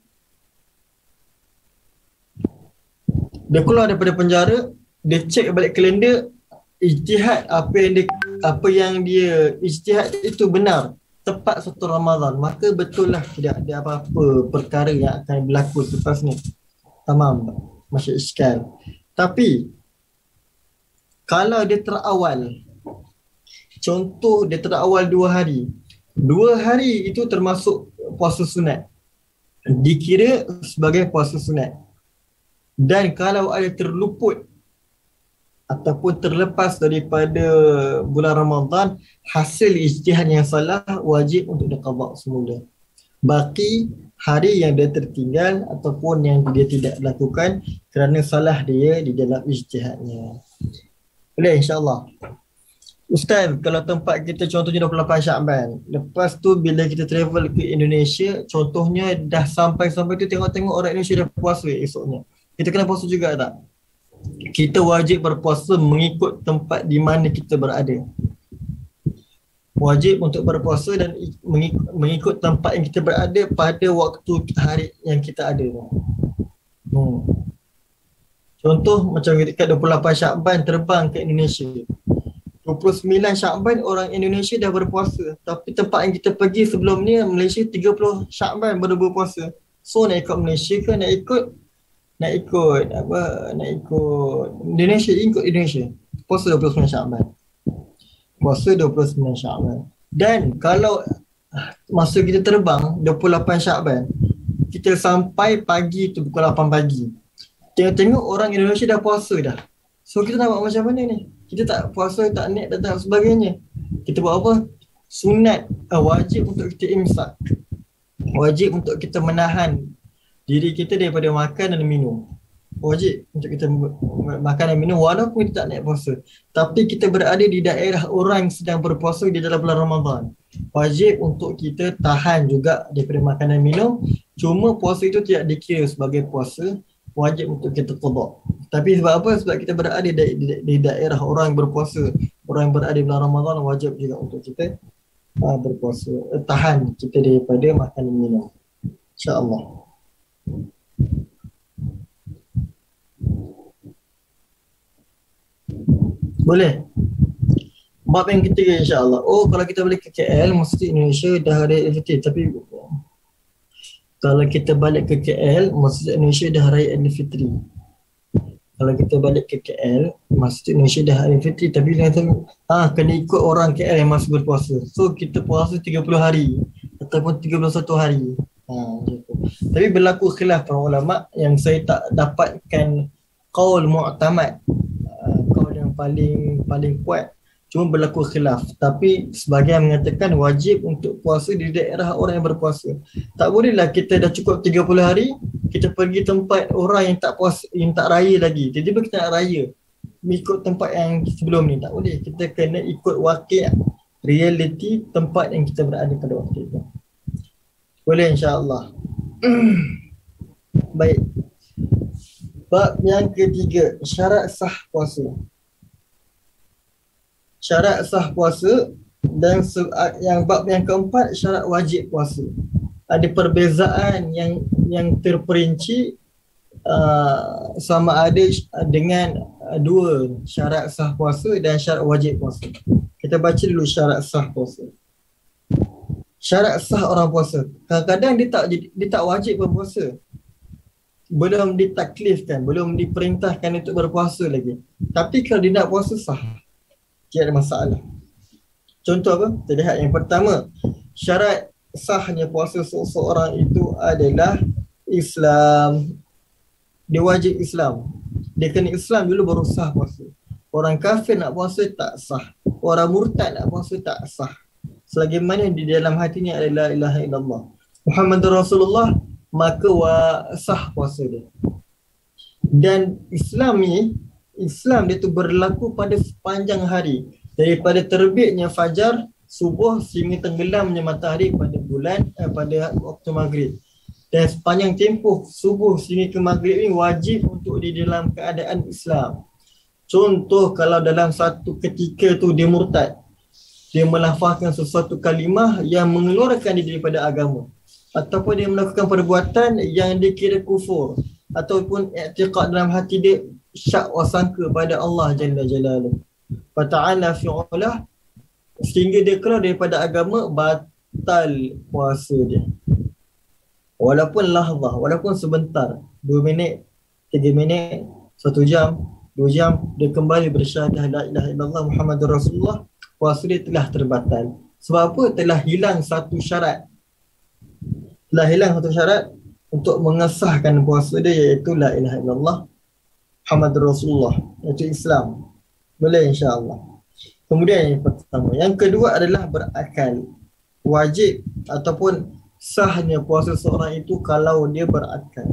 dia cek balik kalender, ijtihad apa yang dia ijtihad itu benar, tepat satu Ramadan, maka betul lah tidak ada apa-apa perkara yang akan berlaku selepas ni. Tamam, masih iskal. Tapi kalau dia terawal, contoh dia terawal 2 hari, 2 hari itu termasuk puasa sunat, dikira sebagai puasa sunat. Dan kalau ada terluput ataupun terlepas daripada bulan Ramadan, hasil ijtihad yang salah, wajib untuk diqada semula. Baki hari yang dia tertinggal ataupun yang dia tidak lakukan kerana salah dia di dalam ijtihadnya. Boleh insyaAllah. Ustaz, kalau tempat kita contohnya 28 Syakban, lepas tu bila kita travel ke Indonesia, contohnya dah sampai-sampai tu tengok-tengok orang Indonesia dah puasa esoknya, kita kena puasa juga tak? Kita wajib berpuasa mengikut tempat di mana kita berada. Wajib untuk berpuasa dan mengikut tempat yang kita berada pada waktu hari yang kita ada. Contoh macam dekat 28 Syakban terbang ke Indonesia, 29 Syakban orang Indonesia dah berpuasa, tapi tempat yang kita pergi sebelum ni Malaysia 30 Syakban baru berpuasa. So nak ikut Malaysia ke nak ikut Indonesia? Ikut Indonesia. Puasa 29 Syakban. Puasa 29 Syakban. Dan kalau masa kita terbang 28 Syakban, kita sampai pagi tu pukul 8 pagi. Tengok-tengok orang Indonesia dah puasa dah. So kita nak buat macam mana ni? Kita tak puasa, tak niat dan tak sebagainya. Kita buat apa? Sunat, wajib untuk kita imsak. Wajib untuk kita menahan diri kita daripada makan dan minum. Wajib untuk kita makan dan minum walaupun kita tak naik puasa. Tapi kita berada di daerah orang yang sedang berpuasa di dalam bulan Ramadan, wajib untuk kita tahan juga daripada makan dan minum. Cuma puasa itu tidak dikira sebagai puasa, wajib untuk kita qada. Tapi sebab apa? Sebab kita berada di daerah orang yang berpuasa, orang yang berada di bulan Ramadan, wajib juga untuk kita berpuasa, tahan kita daripada makan dan minum. InsyaAllah. Boleh? Bab yang ketiga insyaAllah. Oh, kalau kita balik ke KL, mesti Indonesia dah ada Aidilfitri. Tapi kalau kita balik ke KL, Masjid Indonesia dah Raya Aidilfitri. Kalau kita balik ke KL, Masjid Indonesia dah Aidilfitri. Tapi dia kata, kena ikut orang KL yang masih berpuasa. So kita puasa 30 hari ataupun 31 hari. Gitu. Tapi berlaku khilaf para ulama yang saya tak dapatkan qaul mu'tamad, qaul yang paling kuat. Cuma berlaku khilaf. Tapi sebagian mengatakan wajib untuk puasa di daerah orang yang berpuasa. Tak bolehlah kita dah cukup 30 hari, kita pergi tempat orang yang tak puasa, yang tak raya lagi. Tiba-tiba kita nak raya, ikut tempat yang sebelum ni. Tak boleh. Kita kena ikut wakil, reality tempat yang kita berada pada waktu itu. Boleh insyaAllah. Baik. Bab yang ketiga, syarat sah puasa. Syarat sah puasa. Dan yang bab yang keempat, syarat wajib puasa. Ada perbezaan yang terperinci sama ada dengan dua syarat sah puasa dan syarat wajib puasa. Kita baca dulu syarat sah puasa. Syarat sah orang puasa, kadang-kadang dia tak wajib berpuasa, belum ditaklifkan, belum diperintahkan untuk berpuasa lagi. Tapi kalau dia nak puasa sah, tidak ada masalah. Contoh apa? Kita lihat yang pertama, syarat sahnya puasa seseorang itu adalah Islam. Dia wajib Islam. Dia kena Islam dulu baru sah puasa. Orang kafir nak puasa tak sah. Orang murtad nak puasa tak sah. Selagi mana di dalam hatinya adalah la ilaha illallah Muhammadur Rasulullah, maka sah puasa dia. Dan Islam dia tu berlaku pada sepanjang hari, daripada terbitnya fajar subuh sehingga tenggelamnya matahari pada pada waktu maghrib. Dan sepanjang tempoh subuh sehingga ke maghrib ini wajib untuk di dalam keadaan Islam. Contoh, kalau dalam satu ketika tu dia murtad, dia melafazkan sesuatu kalimah yang mengeluarkan dia daripada agama, ataupun dia melakukan perbuatan yang dikira kufur, ataupun i'tiqad dalam hati dia syak wasangka pada Allah Jalla Jalaluh, fata'ala fi'ulah, sehingga dia keluar daripada agama, batal puasa dia. Walaupun lahzah, walaupun sebentar, 2 minit, 3 minit, 1 jam, 2 jam, dia kembali bersyahadah la ilaha illallah Muhammadur Rasulullah, puasa dia telah terbatal. Sebab apa? Telah hilang satu syarat. Telah hilang satu syarat untuk mengesahkan puasa dia, iaitu la ilaha illallah Muhammadur Rasulullah, iaitu Islam. Boleh insya-Allah. Kemudian yang pertama. Yang kedua adalah berakal. Wajib ataupun sahnya puasa seorang itu kalau dia berakal.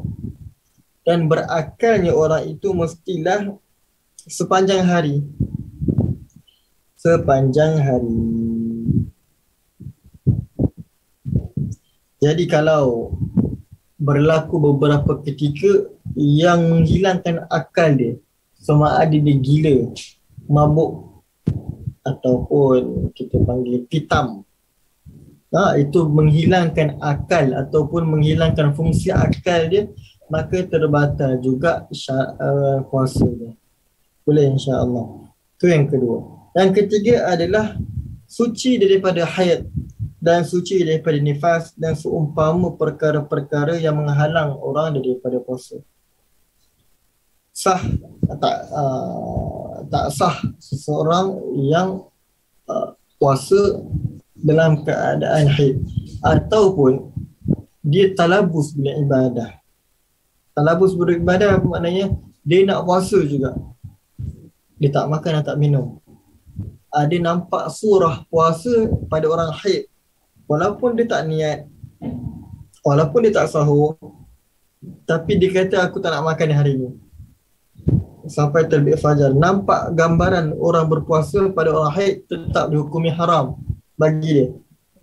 Dan berakalnya orang itu mestilah sepanjang hari. Sepanjang hari. Jadi kalau berlaku beberapa ketika yang menghilangkan akal dia, sama ada dia gila, mabuk, ataupun kita panggil pitam, itu menghilangkan akal ataupun menghilangkan fungsi akal dia, maka terbatal juga puasa dia. Boleh insya-Allah. Itu yang kedua. Yang ketiga adalah suci daripada haid dan suci daripada nifas dan seumpama perkara-perkara yang menghalang orang daripada puasa. Sah tak sah seseorang yang puasa dalam keadaan haid ataupun dia talabus bila ibadah. Talabus beribadah apa maknanya? Dia nak puasa juga, dia tak makan dan tak minum. Dia nampak surah puasa pada orang haid, walaupun dia tak niat, walaupun dia tak sahur, tapi dia kata aku tak nak makan hari ni sampai terbit fajar. Nampak gambaran orang berpuasa pada orang haid, tetap dihukumi haram bagi dia.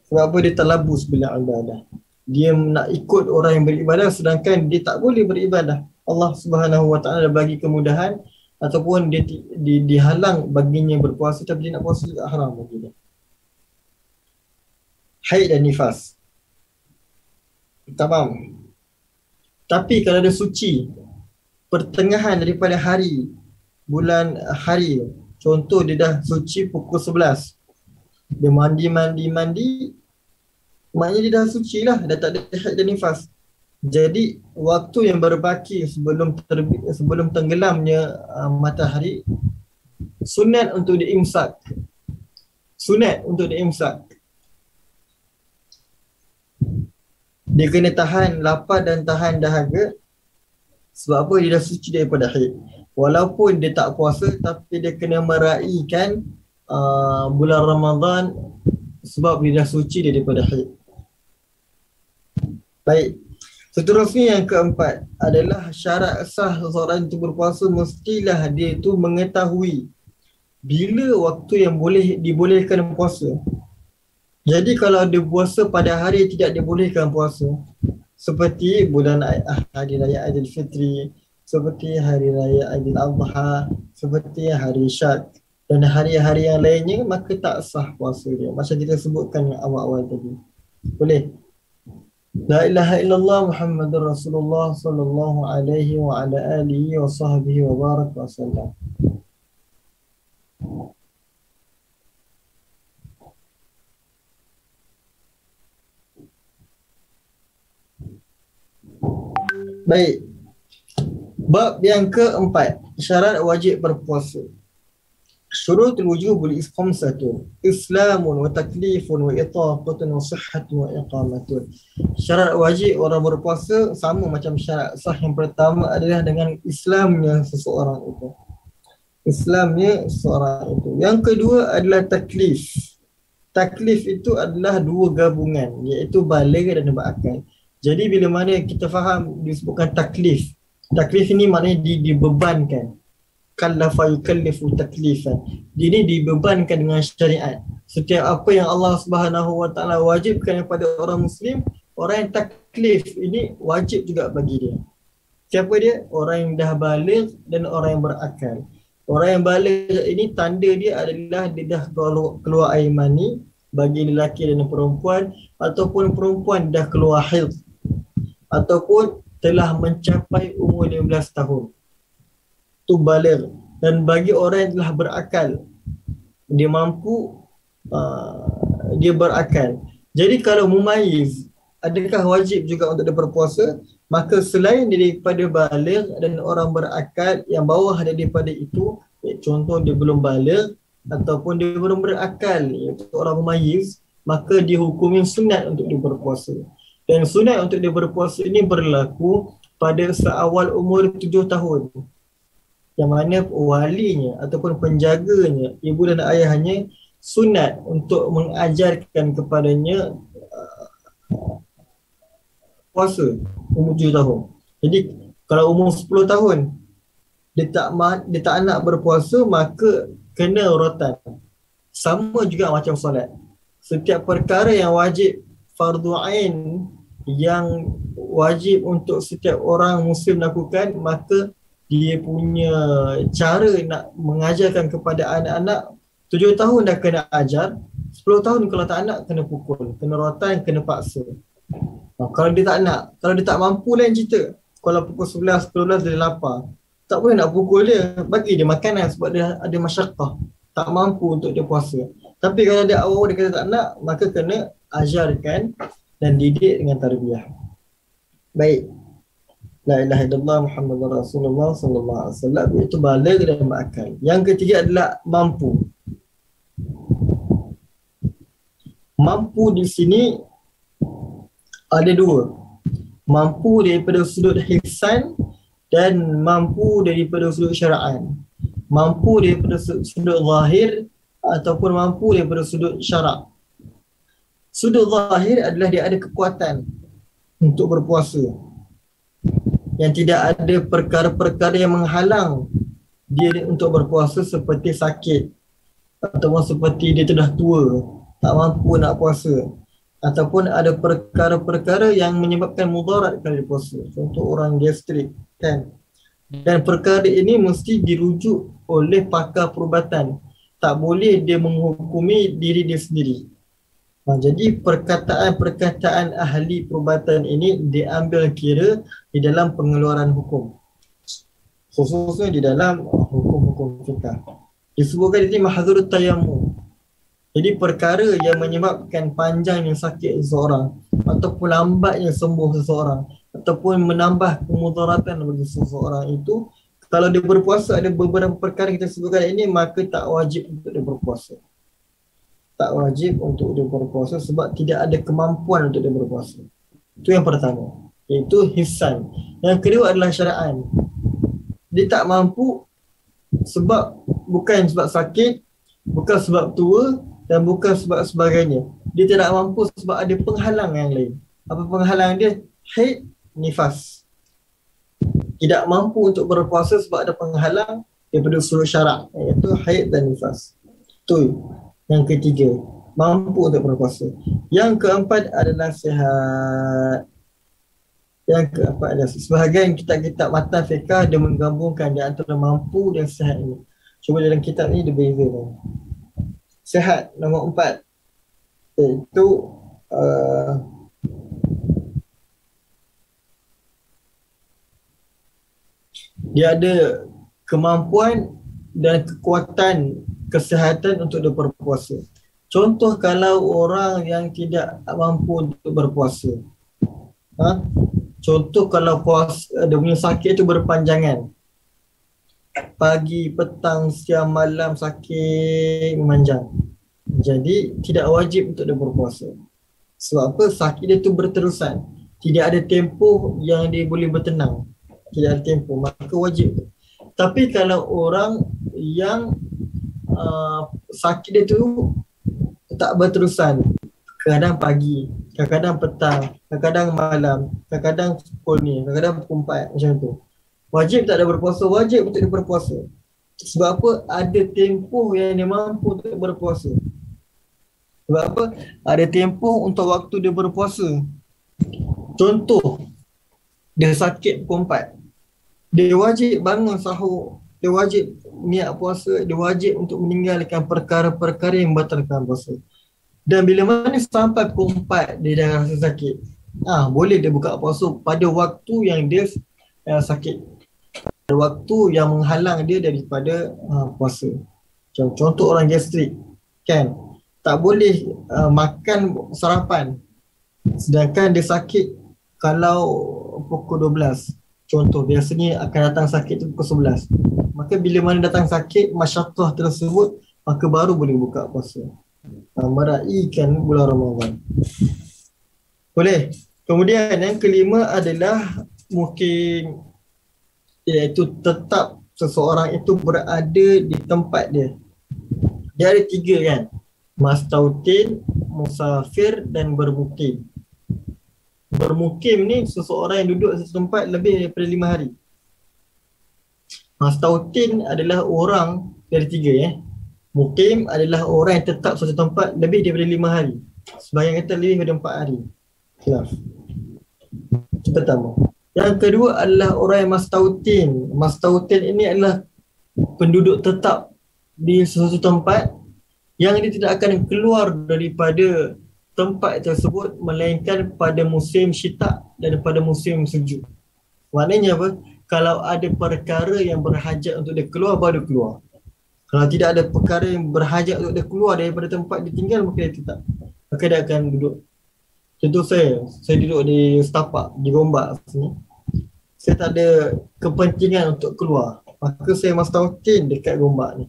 Sebab apa? Dia talabus bila ibadah. Dia nak ikut orang yang beribadah sedangkan dia tak boleh beribadah. Allah Subhanahu Wa Taala bagi kemudahan ataupun dia dihalang baginya berpuasa, tapi dia nak puasa juga haram bagi dia. Haid dan nifas. Tamam. Tapi kalau dia suci pertengahan daripada hari, bulan hari, contoh dia dah suci pukul 11, dia mandi, maknanya dia dah suci lah, dah tak ada haid dan nifas. Jadi waktu yang berbaki sebelum tenggelamnya matahari, sunat untuk diimsak. Dia kena tahan lapar dan tahan dahaga. Sebab apa? Dia dah suci daripada haid. Walaupun dia tak puasa, tapi dia kena meraihkan bulan Ramadan sebab dia dah suci daripada haid. Baik. Seterusnya yang keempat adalah syarat sah seseorang itu berpuasa, mestilah dia itu mengetahui bila waktu yang boleh dibolehkan puasa. Jadi kalau dia puasa pada hari tidak dibolehkan puasa, seperti bulan hari raya Aidilfitri, seperti hari raya Aidil Adha, seperti hari Syad dan hari-hari yang lainnya, maka tak sah puasa dia. Macam kita sebutkan yang awal-awal tadi. Boleh. La ilaha illallah Muhammadur Rasulullah sallallahu alaihi wa ala alihi wa sahbihi wa barak wa sallam. Baik. Bab yang keempat, syarat wajib berpuasa. Syurutul wujubul khamsatun, islamun wa taklifun wa itaqatun wa sihhatun wa iqamatun. Syarat wajib orang berpuasa sama macam syarat sah yang pertama adalah dengan Islamnya seseorang itu. Yang kedua adalah taklif. Taklif itu adalah dua gabungan, iaitu baligh dan berakal. Jadi bila mana kita faham disebutkan taklif, taklif ini maknanya dibebankan. Kallafa yukallifu taklifan. Dia ni dibebankan dengan syariat. Setiap apa yang Allah Subhanahu Wa Taala wajibkan kepada orang Muslim, orang yang taklif ini wajib juga bagi dia. Siapa dia? Orang yang dah baligh dan orang yang berakal. Orang yang baligh ini tanda dia adalah dia dah keluar air mani bagi lelaki dan perempuan, ataupun perempuan dah keluar haid, ataupun telah mencapai umur 15 tahun. Tu baligh. Dan bagi orang yang telah berakal, dia mampu, dia berakal, Jadi kalau mumayyiz, adakah wajib juga untuk dia berpuasa? Maka selain daripada baligh dan orang berakal yang bawah daripada itu, contoh dia belum baligh ataupun dia belum berakal, iaitu orang mumayyiz, maka dihukumi sunat untuk dia berpuasa. Dan sunat untuk dia berpuasa ini berlaku pada seawal umur 7 tahun. Yang mana walinya ataupun penjaganya, ibu dan ayahnya, sunat untuk mengajarkan kepadanya puasa umur 7 tahun. Jadi kalau umur 10 tahun dia tak nak berpuasa, maka kena rotan. Sama juga macam solat. Setiap perkara yang wajib fardu ain, yang wajib untuk setiap orang muslim lakukan, maka dia punya cara nak mengajarkan kepada anak-anak 7 tahun dah kena ajar, 10 tahun kalau tak nak kena pukul, kena rotan, kena paksa. Kalau dia tak nak, kalau dia tak mampu lain cerita. Kalau pukul 11, 12 dia lapar, tak boleh nak pukul dia, bagi dia makanan sebab dia ada masyaqqah, tak mampu untuk dia puasa. Tapi kalau dia awal dia kata tak nak, maka kena ajarkan dan didik dengan tarbiyah. Baik. La ilaha illallah Muhammadur Rasulullah sallallahu alaihi wasallam, iaitu baligh dan berakal. Yang ketiga adalah mampu. Mampu di sini ada dua. Mampu daripada sudut hisan dan mampu daripada sudut syara'an. Mampu daripada sudut zahir ataupun mampu daripada sudut syarak. Sudut zahir adalah dia ada kekuatan untuk berpuasa, yang tidak ada perkara-perkara yang menghalang dia untuk berpuasa, seperti sakit ataupun seperti dia dah tua, tak mampu nak puasa, ataupun ada perkara-perkara yang menyebabkan mudarat kalau dia puasa, contoh orang gastrik kan. Dan perkara ini mesti dirujuk oleh pakar perubatan, tak boleh dia menghukumi diri dia sendiri. Jadi perkataan-perkataan ahli perubatan ini diambil kira di dalam pengeluaran hukum, khususnya di dalam hukum-hukum fiqh. Disebutkan di sini mahdzurut tayammum. Jadi perkara yang menyebabkan panjangnya sakit seseorang ataupun lambatnya sembuh seseorang ataupun menambah kemudaratan bagi seseorang itu, kalau dia berpuasa, ada beberapa perkara kita sebutkan ini, maka tak wajib untuk dia berpuasa. Tak wajib untuk dia berpuasa sebab tidak ada kemampuan untuk dia berpuasa. Itu yang pertama, iaitu hisan. Yang kedua adalah syara'an. Dia tak mampu bukan sebab sakit, bukan sebab tua dan bukan sebab sebagainya. Dia tidak mampu sebab ada penghalang yang lain. Apa penghalang dia? Haid, nifas. Tidak mampu untuk berpuasa sebab ada penghalang daripada sudut syarak, iaitu haid dan nifas. Itu yang ketiga, mampu untuk berpuasa. Yang keempat adalah sihat. Yang keempat adalah sebahagian kitab-kitab matan fiqh dia menggabungkan di antara mampu dan sihat ini. Cuma dalam kitab ni dia beza. Sihat nombor 4, iaitu dia ada kemampuan dan kekuatan kesihatan untuk dia berpuasa. Contoh kalau orang yang tidak mampu untuk berpuasa, contoh kalau dia punya sakit itu berpanjangan, pagi, petang, siang, malam sakit memanjang, jadi tidak wajib untuk dia berpuasa. Sebab apa? Sakit dia tu berterusan, tidak ada tempoh yang dia boleh bertenang, tidak ada tempoh, maka wajib. Tapi kalau orang yang sakit dia tu tak berterusan, kadang pagi, kadang-kadang petang, kadang-kadang malam, kadang-kadang pukul ni, kadang-kadang pukul 4, macam tu, wajib tak ada berpuasa? Wajib untuk dia berpuasa. Sebab apa? Ada tempoh yang dia mampu untuk berpuasa. Sebab apa? Ada tempoh untuk waktu dia berpuasa. Contoh, dia sakit pukul 4, dia wajib bangun sahur, dia wajib niat puasa, dia wajib untuk meninggalkan perkara-perkara yang membatalkan puasa. Dan bila mana sampai pukul 4 dia dah rasa sakit, boleh dia buka puasa pada waktu yang dia sakit, pada waktu yang menghalang dia daripada puasa. Contoh orang gastrik kan, tak boleh makan sarapan. Sedangkan dia sakit kalau pukul 12. Contoh, biasanya akan datang sakit tu pukul 11. Maka bila mana datang sakit, masyaqqah tersebut, maka baru boleh buka puasa. Meraihkan bulan Ramadan. Boleh. Kemudian yang kelima adalah mungkin, iaitu tetap seseorang itu berada di tempat dia. Dia ada 3 kan? Mastautin, musafir dan bermukim. Bermukim ni seseorang yang duduk di tempat lebih daripada 5 hari. Mastautin adalah orang dari 3 Mukim adalah orang yang tetap suatu tempat lebih daripada 5 hari. Sebahagian kata lebih daripada 4 hari. Khilaf. Itu pertama. Yang kedua adalah orang yang mastautin. Mastautin ini adalah penduduk tetap di sesuatu tempat yang dia tidak akan keluar daripada tempat tersebut melainkan pada musim syitak dan pada musim sejuk. Maknanya apa? Kalau ada perkara yang berhajat untuk dia keluar, baru keluar. Kalau tidak ada perkara yang berhajat untuk dia keluar daripada tempat dia tinggal, maka dia tetap. Maka dia akan duduk. Contoh saya duduk di setapak, di Gombak sini. Saya tak ada kepentingan untuk keluar. Maka saya mastautin dekat Gombak ni.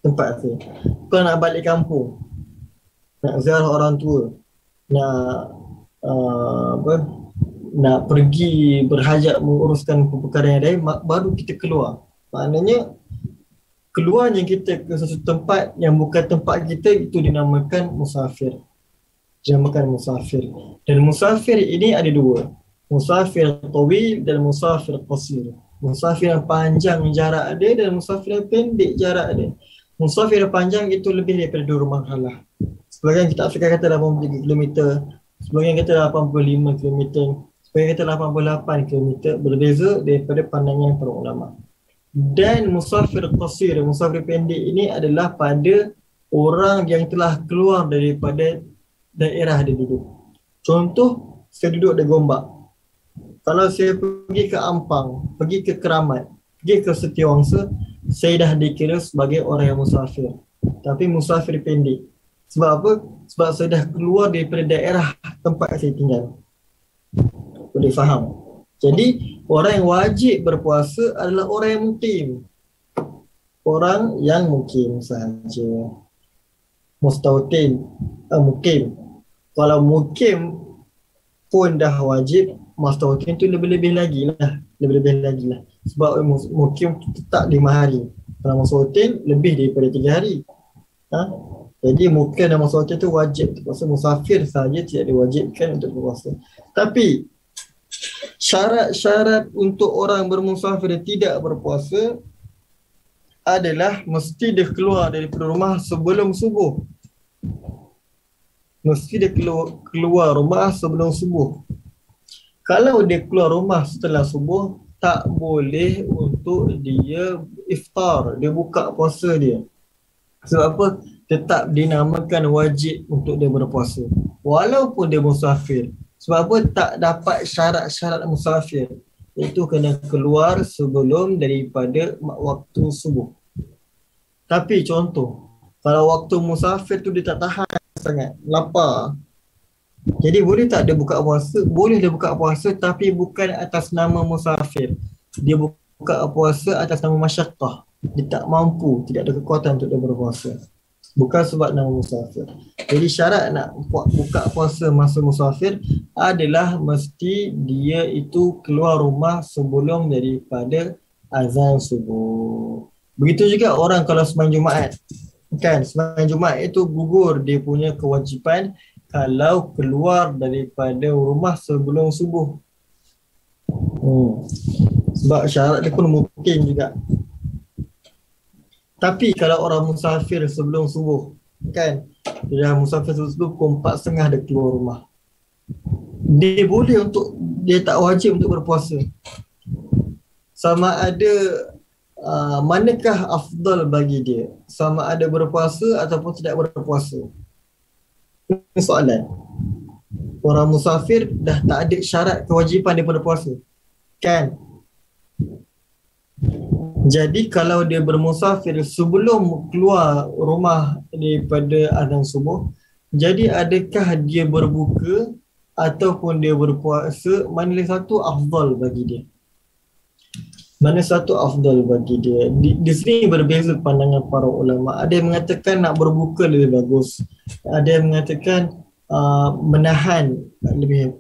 Tempat saya. Kalau nak balik kampung, nak ziarah orang tua, nak pergi berhajat menguruskan perkara yang lain, baru kita keluar. Maknanya keluarnya kita ke sesuatu tempat yang bukan tempat kita, itu dinamakan musafir. Dinamakan musafir. Dan musafir ini ada 2. Musafir tawil dan musafir qasir. Musafir yang panjang jarak dia dan musafir yang pendek jarak dia. Musafir yang panjang itu lebih daripada 2 rumah halah. Sebagian kitab fikih kata 83 km, sebagian kata 85 km, sebagian kata 88 km, berbeza daripada pandangan para ulama. Dan musafir qasir, musafir pendek ini adalah pada orang yang telah keluar daripada daerah dia duduk. Contoh, saya duduk di Gombak. Kalau saya pergi ke Ampang, pergi ke Keramat, pergi ke Setiawangsa, saya dah dikira sebagai orang yang musafir. Tapi musafir pendek. Sebab apa? Sebab saya dah keluar daripada daerah tempat saya tinggal. Boleh faham? Jadi, orang yang wajib berpuasa adalah orang yang mukim. Orang yang mukim sahaja. Mustautin, mukim. Kalau mukim pun dah wajib, mustautin tu lebih-lebih lagi lah. Lebih-lebih lagi lah. Sebab mukim tetap 5 hari. Kalau mustautin lebih daripada 3 hari. Jadi mukim dan mustautin tu wajib berpuasa. Musafir sahaja tidak diwajibkan untuk berpuasa. Tapi syarat-syarat untuk orang bermusafir tidak berpuasa adalah mesti dia keluar daripada rumah sebelum subuh. Mesti dia keluar rumah sebelum subuh. Kalau dia keluar rumah setelah subuh, tak boleh untuk dia iftar, dia buka puasa dia. Sebab apa? Tetap dinamakan wajib untuk dia berpuasa. Walaupun dia musafir. Sebab apa? Tak dapat syarat-syarat musafir. Iaitu kena keluar sebelum daripada waktu subuh. Tapi contoh, kalau waktu musafir tu dia tak tahan sangat, lapar. Jadi boleh tak dia buka puasa? Boleh dia buka puasa, tapi bukan atas nama musafir. Dia buka puasa atas nama masyaqqah. Dia tak mampu, tidak ada kekuatan untuk dia berpuasa. Bukan sebab nama musafir. Jadi syarat nak buka puasa masa musafir adalah mesti dia itu keluar rumah sebelum daripada azan subuh. Begitu juga orang kalau sembahyang Jumaat. Kan, sembahyang Jumaat itu gugur dia punya kewajipan kalau keluar daripada rumah sebelum subuh. Sebab syarat dia pun mungkin juga. Tapi kalau orang musafir sebelum subuh, kan, dia musafir sebelum subuh, pukul 4.30 dia keluar rumah. Dia boleh untuk, dia tak wajib untuk berpuasa. Sama ada manakah afdal bagi dia? Sama ada berpuasa ataupun tidak berpuasa? Ini soalan. Orang musafir dah tak ada syarat kewajipan daripada puasa. Kan? Jadi kalau dia bermusafir sebelum keluar rumah daripada azan subuh, jadi adakah dia berbuka ataupun dia berpuasa, mana satu afdal bagi dia? Mana satu afdal bagi dia? Di sini berbeza pandangan para ulama. Ada yang mengatakan nak berbuka lebih bagus. Ada yang mengatakan menahan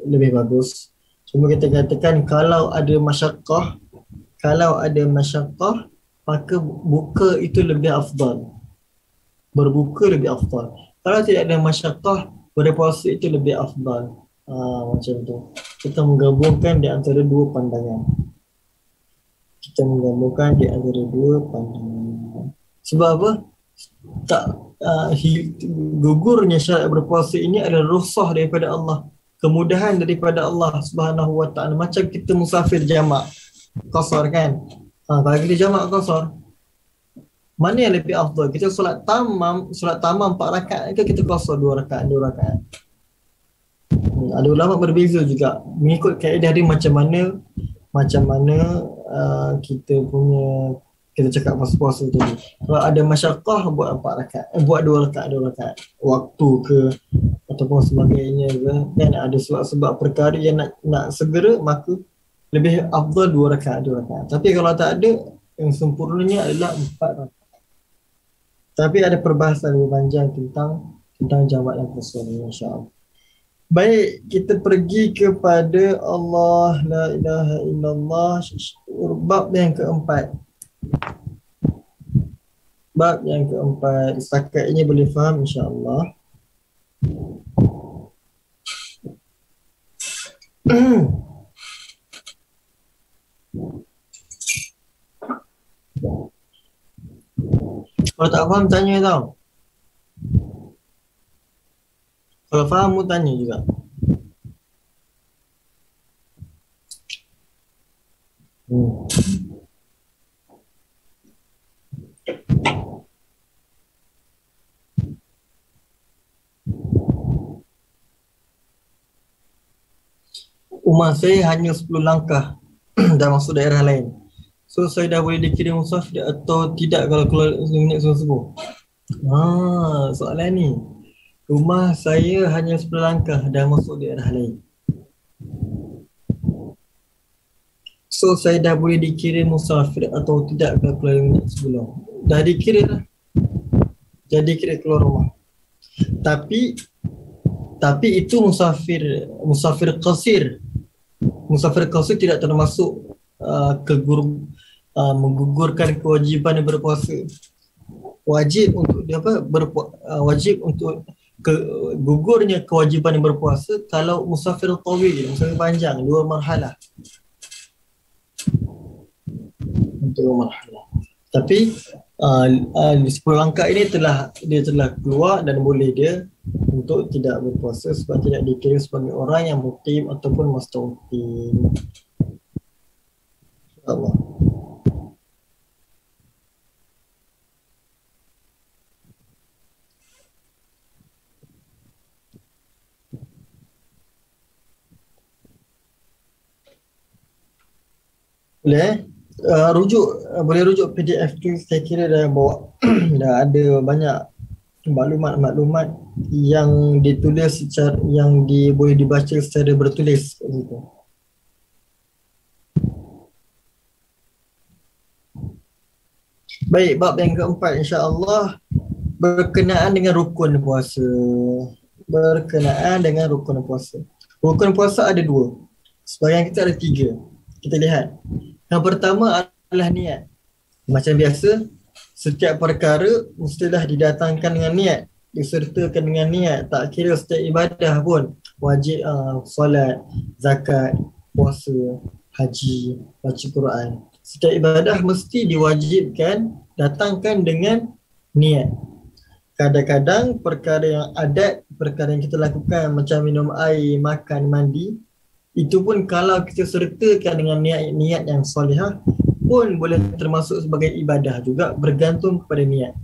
lebih bagus. Cuma kita katakan kalau ada masyaqqah, maka buka itu lebih afdal. Berbuka lebih afdal. Kalau tidak ada masyaqqah, berpuasa itu lebih afdal. Macam tu. Kita menggabungkan di antara dua pandangan. Sebab apa? Tak gugurnya syarat berpuasa ini adalah rukhsah daripada Allah, kemudahan daripada Allah Subhanahu Wa Taala. Macam kita musafir jamak qasar kan. Kalau kita jamak qasar, mana yang lebih afdal? Kita solat tamam 4 rakaat ke kita qasar 2 rakaat? Ada ulama berbeza juga mengikut kaedah dia macam mana kita cakap pasal puasa tadi. Kalau ada masyaqqah buat 4 rakaat, buat 2 rakaat waktu ke ataupun sebagainya ke, kan ada sebab perkara yang nak segera, maka lebih afdal 2 rakaat. Tapi kalau tak ada, yang sempurnanya adalah 4 rakaat. Tapi ada perbahasan lebih panjang tentang jamak dan qasar, insya-Allah. Baik, kita pergi kepada Allah la ilaha illallah, bab yang keempat. Setakat ini boleh faham insya-Allah. Kalau tak faham tanya tau. Kalau faham mu tanya juga. Rumah saya hanya 10 langkah dah masuk daerah lain. So saya dah boleh dikirim musafir atau tidak kalau keluar 10 minit sebelum subuh? Soalan ni. Rumah saya hanya 10 langkah dah masuk daerah lain. So saya dah boleh dikirim musafir atau tidak kalau keluar 5 minit sebelum? Dah dikirim lah. Jadi kira keluar rumah. Tapi itu musafir qasir. Musafir qasir tidak termasuk menggugurkan kewajipan berpuasa. Wajib untuk gugurnya kewajipan berpuasa kalau musafir tawil, musafir panjang, 2 marhalah. Untuk 2 marhalah. Tapi 10 langkah ini dia telah keluar dan boleh dia untuk tidak berpuasa sebab tidak dikira sebagai orang yang mukim ataupun mustaqim. Allah. Boleh boleh rujuk PDF tu, saya kira dah bawa dah ada banyak maklumat yang ditulis yang boleh dibaca secara bertulis kat situ. Baik, bab yang keempat insya-Allah berkenaan dengan rukun puasa. Rukun puasa ada 2. Sebahagian kita ada 3. Kita lihat. Yang pertama adalah niat. Macam biasa, setiap perkara mestilah didatangkan dengan niat, disertakan dengan niat. Tak kira setiap ibadah pun, wajib solat, zakat, puasa, haji, baca Quran. Setiap ibadah mesti diwajibkan datangkan dengan niat. Kadang-kadang perkara yang adat, perkara yang kita lakukan macam minum air, makan, mandi, itu pun kalau kita sertakan dengan niat yang solihah pun boleh termasuk sebagai ibadah juga, bergantung kepada niat.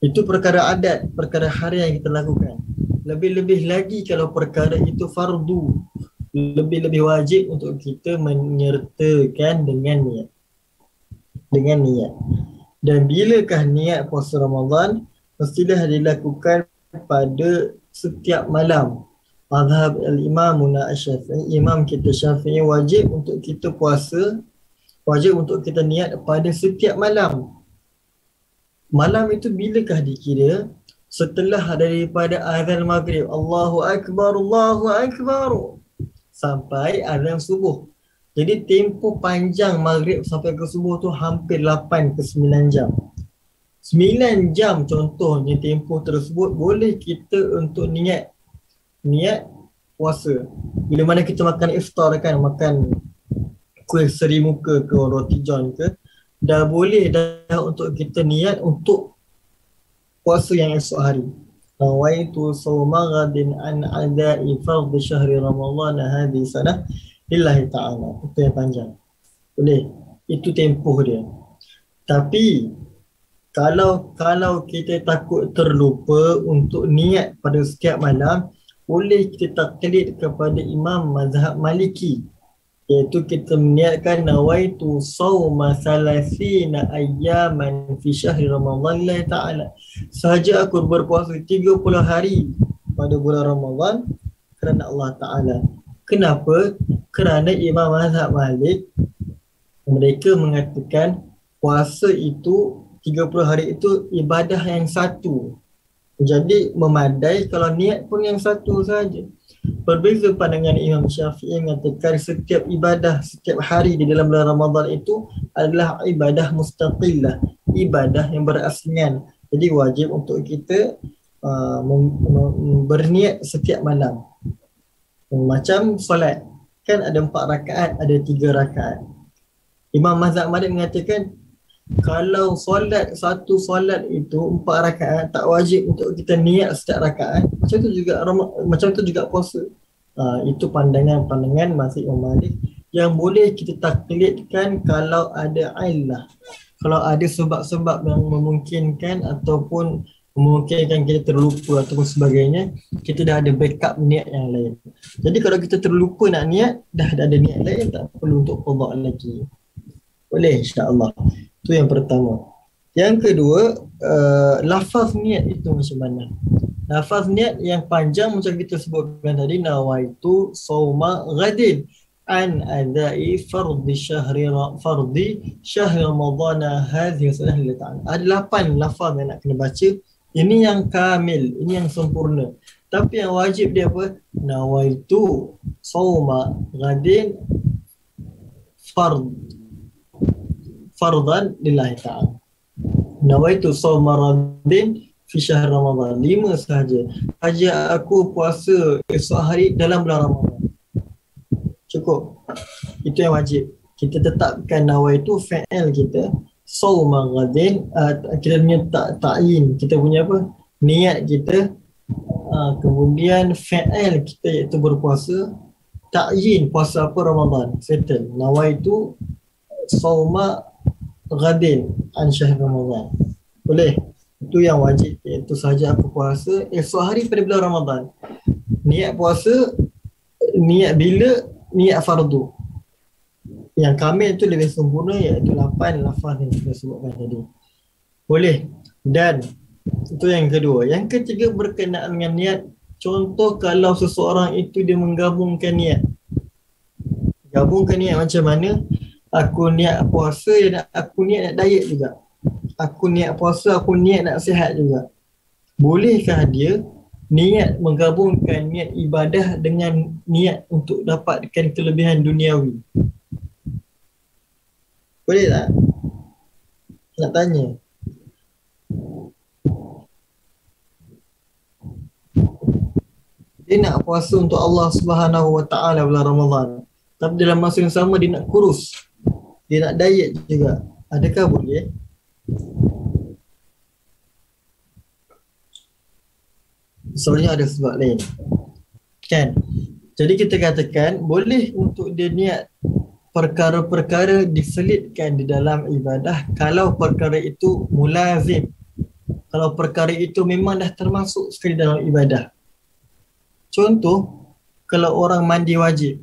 Itu perkara adat, perkara harian yang kita lakukan. Lebih-lebih lagi kalau perkara itu fardu, lebih-lebih wajib untuk kita menyertakan dengan niat. dengan niat. Dan bilakah niat puasa Ramadan? Mestilah dilakukan pada setiap malam. Mazhab al-Imam Asy-Syafi'i, imam kita Syafi'i, wajib untuk kita puasa, wajib untuk kita niat pada setiap malam. Malam itu bilakah dikira? Setelah daripada azan maghrib, Allahu Akbar, Allahu Akbar, sampai azan subuh. Jadi tempoh panjang maghrib sampai ke subuh tu hampir 8 ke 9 jam. 9 jam contohnya tempoh tersebut boleh kita untuk niat puasa. Bila mana kita makan iftar kan, makan kuih seri muka ke roti john ke, dah boleh dah untuk kita niat untuk puasa yang esok hari. Nawaitu sawma ghadin an adai fardhi syahri Ramadan hadhihi sanah lillahi ta'ala. Itu yang panjang. Boleh. Itu tempoh dia. Tapi kalau kita takut terlupa untuk niat pada setiap malam, boleh kita taklid kepada imam mazhab Maliki, iaitu kita meniatkan nawaitu sawma salasina ayyaman fi syahri Ramadan lillahi ta'ala. Sahaja aku berpuasa 30 hari pada bulan Ramadan kerana Allah Ta'ala. Kenapa? Kerana Imam Mazhab Malik, mereka mengatakan puasa itu 30 hari itu ibadah yang satu. Jadi memadai kalau niat pun yang satu saja. Berbeza pandangan Imam Syafi'i mengatakan setiap ibadah setiap hari di dalam bulan Ramadan itu adalah ibadah mustaqillah, ibadah yang berasingan. Jadi wajib untuk kita berniat setiap malam. Macam solat, kan ada 4 rakaat, ada 3 rakaat. Imam Mazhab Malik mengatakan kalau satu solat itu 4 rakaat, tak wajib untuk kita niat setiap rakaat. Macam tu juga puasa. Itu pandangan Mazhab Imam Malik yang boleh kita taklidkan kalau ada illah. Kalau ada sebab-sebab yang memungkinkan ataupun memungkinkan kita terlupa ataupun sebagainya, kita dah ada backup niat yang lain. Jadi kalau kita terlupa nak niat, dah ada niat lain, tak perlu untuk qada lagi. Boleh, insya-Allah. Itu yang pertama. Yang kedua, lafaz niat itu macam mana? Lafaz niat yang panjang macam kita sebutkan tadi, nawaitu sawma ghadin an adai fardhi syahri Ramadan hadhihi sanah lillahi ta'ala. Ada 8 lafaz yang nak kena baca. Ini yang kamil, ini yang sempurna. Tapi yang wajib dia apa? Nawaitu sawma ghadin fardan lillahi ta'ala. Nawaitu sawma ghadin fi syahr Ramadan. 5 sahaja. Saja aku puasa esok hari dalam bulan Ramadan. Cukup. Itu yang wajib. Kita tetapkan nawaitu fi'il kita. Sawma ghadin, kita punya ta'yin, kita punya apa? Niat kita. Kemudian fi'il kita iaitu berpuasa. Ta'yin puasa apa? Ramadan. Settle. Nawaitu sawma ghadin an syahr Ramadan. Boleh? Itu yang wajib, iaitu sahaja aku puasa esok hari pada bulan Ramadan. Niat puasa, niat bila? Niat fardu. Yang kamil itu lebih sempurna, iaitu 8 lafaz yang kita sebutkan tadi. Boleh. Dan itu yang kedua. Yang ketiga berkenaan dengan niat. Contoh kalau seseorang itu dia menggabungkan niat. Gabungkan niat macam mana? Aku niat puasa dan aku niat nak diet juga. Aku niat puasa, aku niat nak sihat juga. Bolehkah dia niat menggabungkan niat ibadah dengan niat untuk dapatkan kelebihan duniawi? Boleh tak? Nak tanya. Dia nak puasa untuk Allah Subhanahu Wa Taala bulan Ramadan, tapi dalam masa yang sama dia nak kurus, dia nak diet juga. Adakah boleh? Sebenarnya ada sebab lain, kan? Jadi kita katakan boleh untuk dia niat perkara-perkara diselitkan di dalam ibadah kalau perkara itu mulazim, kalau perkara itu memang dah termasuk sekali dalam ibadah. Contoh, kalau orang mandi wajib,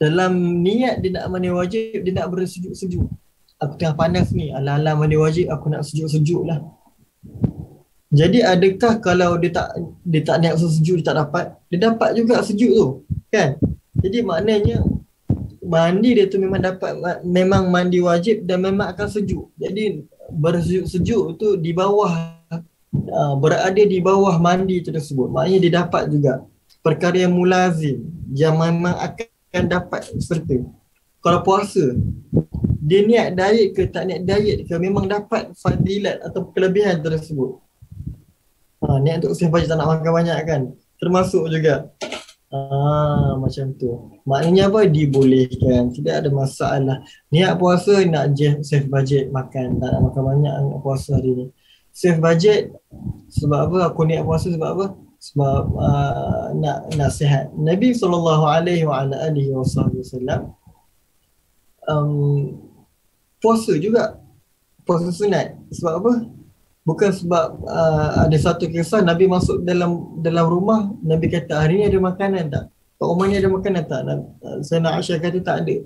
dalam niat dia nak mandi wajib, dia nak bersejuk-sejuk. Aku tengah panas ni, alah-alah mandi wajib, aku nak sejuk-sejuk lah. Jadi adakah kalau dia tak niat sejuk, dia tak dapat? Dia dapat juga sejuk tu, kan? Jadi maknanya mandi dia tu memang mandi wajib dan memang akan sejuk. Jadi bersejuk-sejuk tu di bawah berada di bawah mandi tersebut. Maknanya dia dapat juga perkara yang mulazim yang memang akan dapat serta. Kalau puasa, dia niat diet ke tak niat diet ke, memang dapat fadilat atau kelebihan tersebut. Niat untuk sembah tak nak makan banyak kan, termasuk juga. Macam tu. Maknanya apa? Dibolehkan, tidak ada masalah. Niat puasa nak save budget makan, tak nak makan banyak nak puasa hari ni. Save budget sebab apa? Aku niat puasa sebab apa? Sebab nak sihat. Nabi SAW puasa juga, puasa sunat. Sebab apa? Bukan sebab ada satu kisah Nabi masuk dalam rumah, Nabi kata, hari ni ada makanan tak? Kat rumah ni ada makanan tak? Sayyidina Aisyah kata tak ada.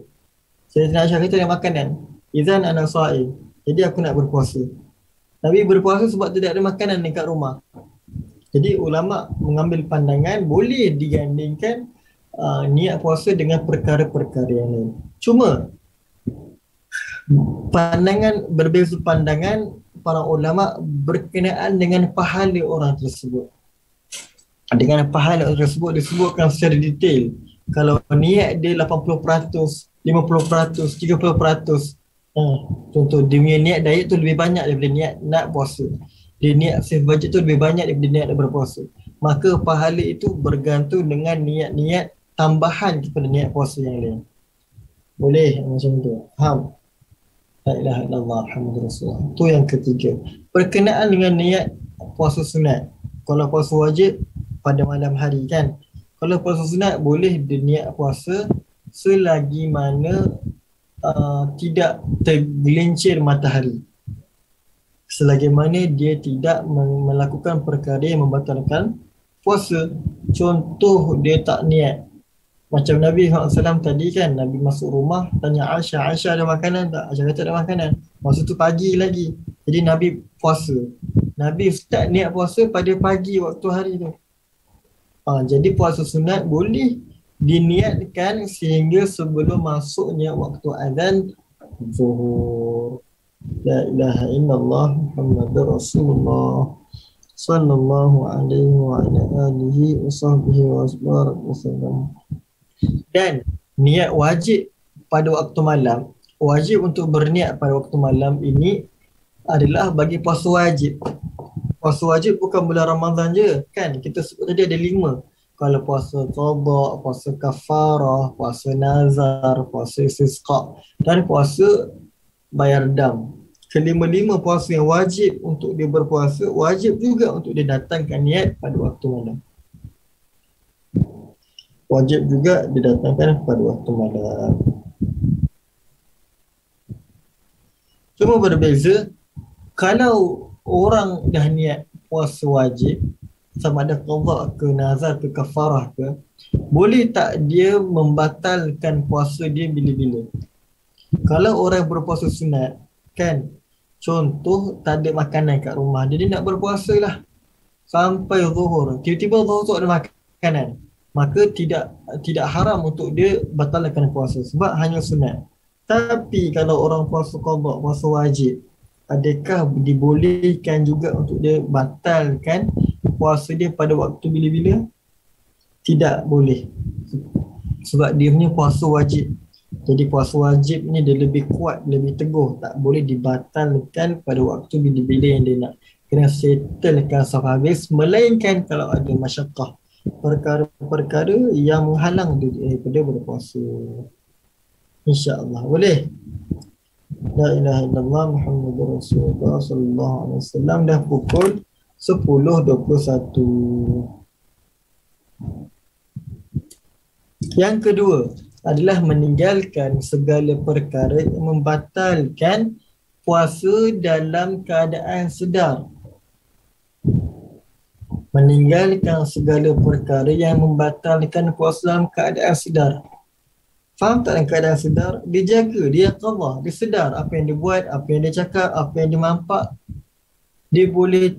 Sayyidina Aisyah kata ada makanan. Izan ana sha'im. Jadi aku nak berpuasa. Nabi berpuasa sebab tidak ada makanan dekat rumah. Jadi ulama mengambil pandangan boleh digandingkan niat puasa dengan perkara-perkara yang lain. Cuma berbeza pandangan para ulama berkenaan dengan pahala orang tersebut. Dengan pahala orang tersebut disebutkan secara detail. Kalau niat dia 80%, 50%, 30%, contoh dia punya niat diet tu lebih banyak daripada niat nak puasa. Dia niat save budget tu lebih banyak daripada niat nak berpuasa. Maka pahala itu bergantung dengan niat-niat tambahan kepada niat puasa yang lain. Boleh macam tu. Faham? La ilaha illallah Muhammadur Rasulullah. Itu yang ketiga. Berkenaan dengan niat puasa sunat. Kalau puasa wajib pada malam hari kan. Kalau puasa sunat boleh niat puasa selagi mana tidak tergelincir matahari. Selagi mana dia tidak melakukan perkara yang membatalkan puasa. Contoh dia tak niat. Macam Nabi SAW tadi kan, Nabi masuk rumah tanya Aisyah, Aisyah ada makanan tak? Aisyah kata ada makanan. Masa tu pagi lagi. Jadi Nabi puasa. Nabi start niat puasa pada pagi waktu hari tu. Jadi puasa sunat boleh diniatkan sehingga sebelum masuknya waktu azan zuhur. La ilaha illallah Muhammadur Rasulullah sallallahu alaihi wa ala alihi wa sahbihi wa sallam. Dan niat wajib pada waktu malam, wajib untuk berniat pada waktu malam ini adalah bagi puasa wajib. Puasa wajib bukan bulan Ramadan je kan, kita sebut tadi ada 5. Kalau puasa qada, puasa kafarah, puasa nazar, puasa istisqa dan puasa bayar dam. Kelima-lima puasa yang wajib untuk dia berpuasa, wajib juga untuk dia datangkan niat pada waktu malam. Wajib juga didatangkan pada waktu malam. Cuma berbeza, kalau orang dah niat puasa wajib, sama ada qada ke nazar ke kafarah ke, boleh tak dia membatalkan puasa dia bila-bila? Kalau orang berpuasa sunat kan, contoh tak ada makanan kat rumah, dia nak berpuasa lah sampai zuhur, tiba-tiba zuhur tu ada makanan, maka tidak haram untuk dia batalkan puasa sebab hanya sunat. Tapi kalau orang puasa qada, puasa wajib, adakah dibolehkan juga untuk dia batalkan puasa dia pada waktu bila-bila? Tidak boleh. Sebab dia punya puasa wajib. Jadi puasa wajib ni dia lebih kuat, lebih teguh, tak boleh dibatalkan pada waktu bila-bila yang dia nak. Kena settlekan sampai habis, melainkan kalau ada masyaqqah, perkara-perkara yang menghalang dia daripada berpuasa. InsyaAllah boleh. La ilaha illallah Muhammadur Rasulullah sallallahu alaihi wasallam. Dah pukul 10.21. Yang kedua adalah meninggalkan segala perkara yang membatalkan puasa dalam keadaan sedar. Meninggalkan segala perkara yang membatalkan puasa dalam keadaan sedar. Faham tak? Dalam keadaan sedar, dia jaga, dia qadha, dia sedar apa yang dia buat, apa yang dia cakap, apa yang dia mampak, dia boleh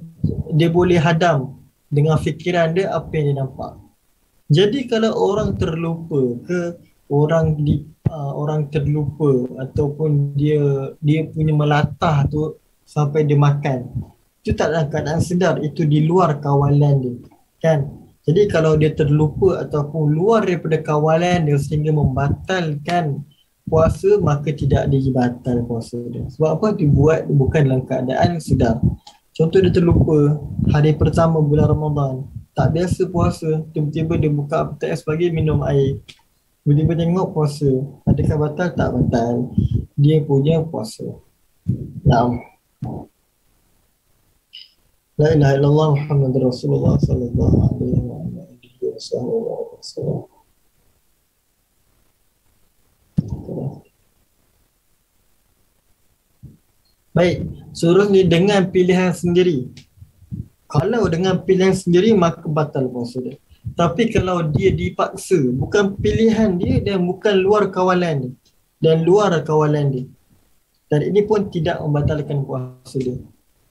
dia boleh hadam dengan fikiran dia apa yang dia nampak. Jadi kalau orang terlupa ke orang terlupa ataupun dia punya melatah tu sampai dia makan, itu tak dalam keadaan sedar, itu di luar kawalan dia, kan? Jadi kalau dia terlupa ataupun luar daripada kawalan dia sehingga membatalkan puasa, maka tidak dibatal puasa dia. Sebab apa? Dibuat bukan dalam keadaan sedar. Contoh, dia terlupa hari pertama bulan Ramadan, tak biasa puasa, tiba-tiba dia buka PTS pagi minum air, tiba-tiba tengok puasa, adakah batal? Tak batal, dia punya puasa. Naam. La ilaha illallah Muhammadur Rasulullah sallallahu alaihi wasallam. Baik, suruh ni dengan pilihan sendiri. Kalau dengan pilihan sendiri maka batal puasa dia. Tapi kalau dia dipaksa, bukan pilihan dia dan bukan luar kawalan dia, dan luar kawalan dia, dan ini pun tidak membatalkan puasa dia.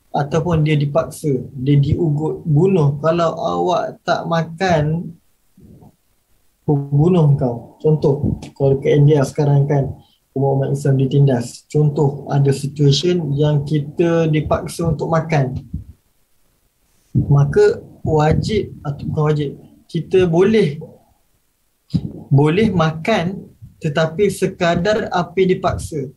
Ataupun dia dipaksa, dia diugut bunuh, kalau awak tak makan bunuh kau. Contoh, kalau ke India sekarang kan umat Islam ditindas. Contoh, ada situation yang kita dipaksa untuk makan, maka wajib atau bukan wajib, kita boleh makan tetapi sekadar apa yang dipaksa.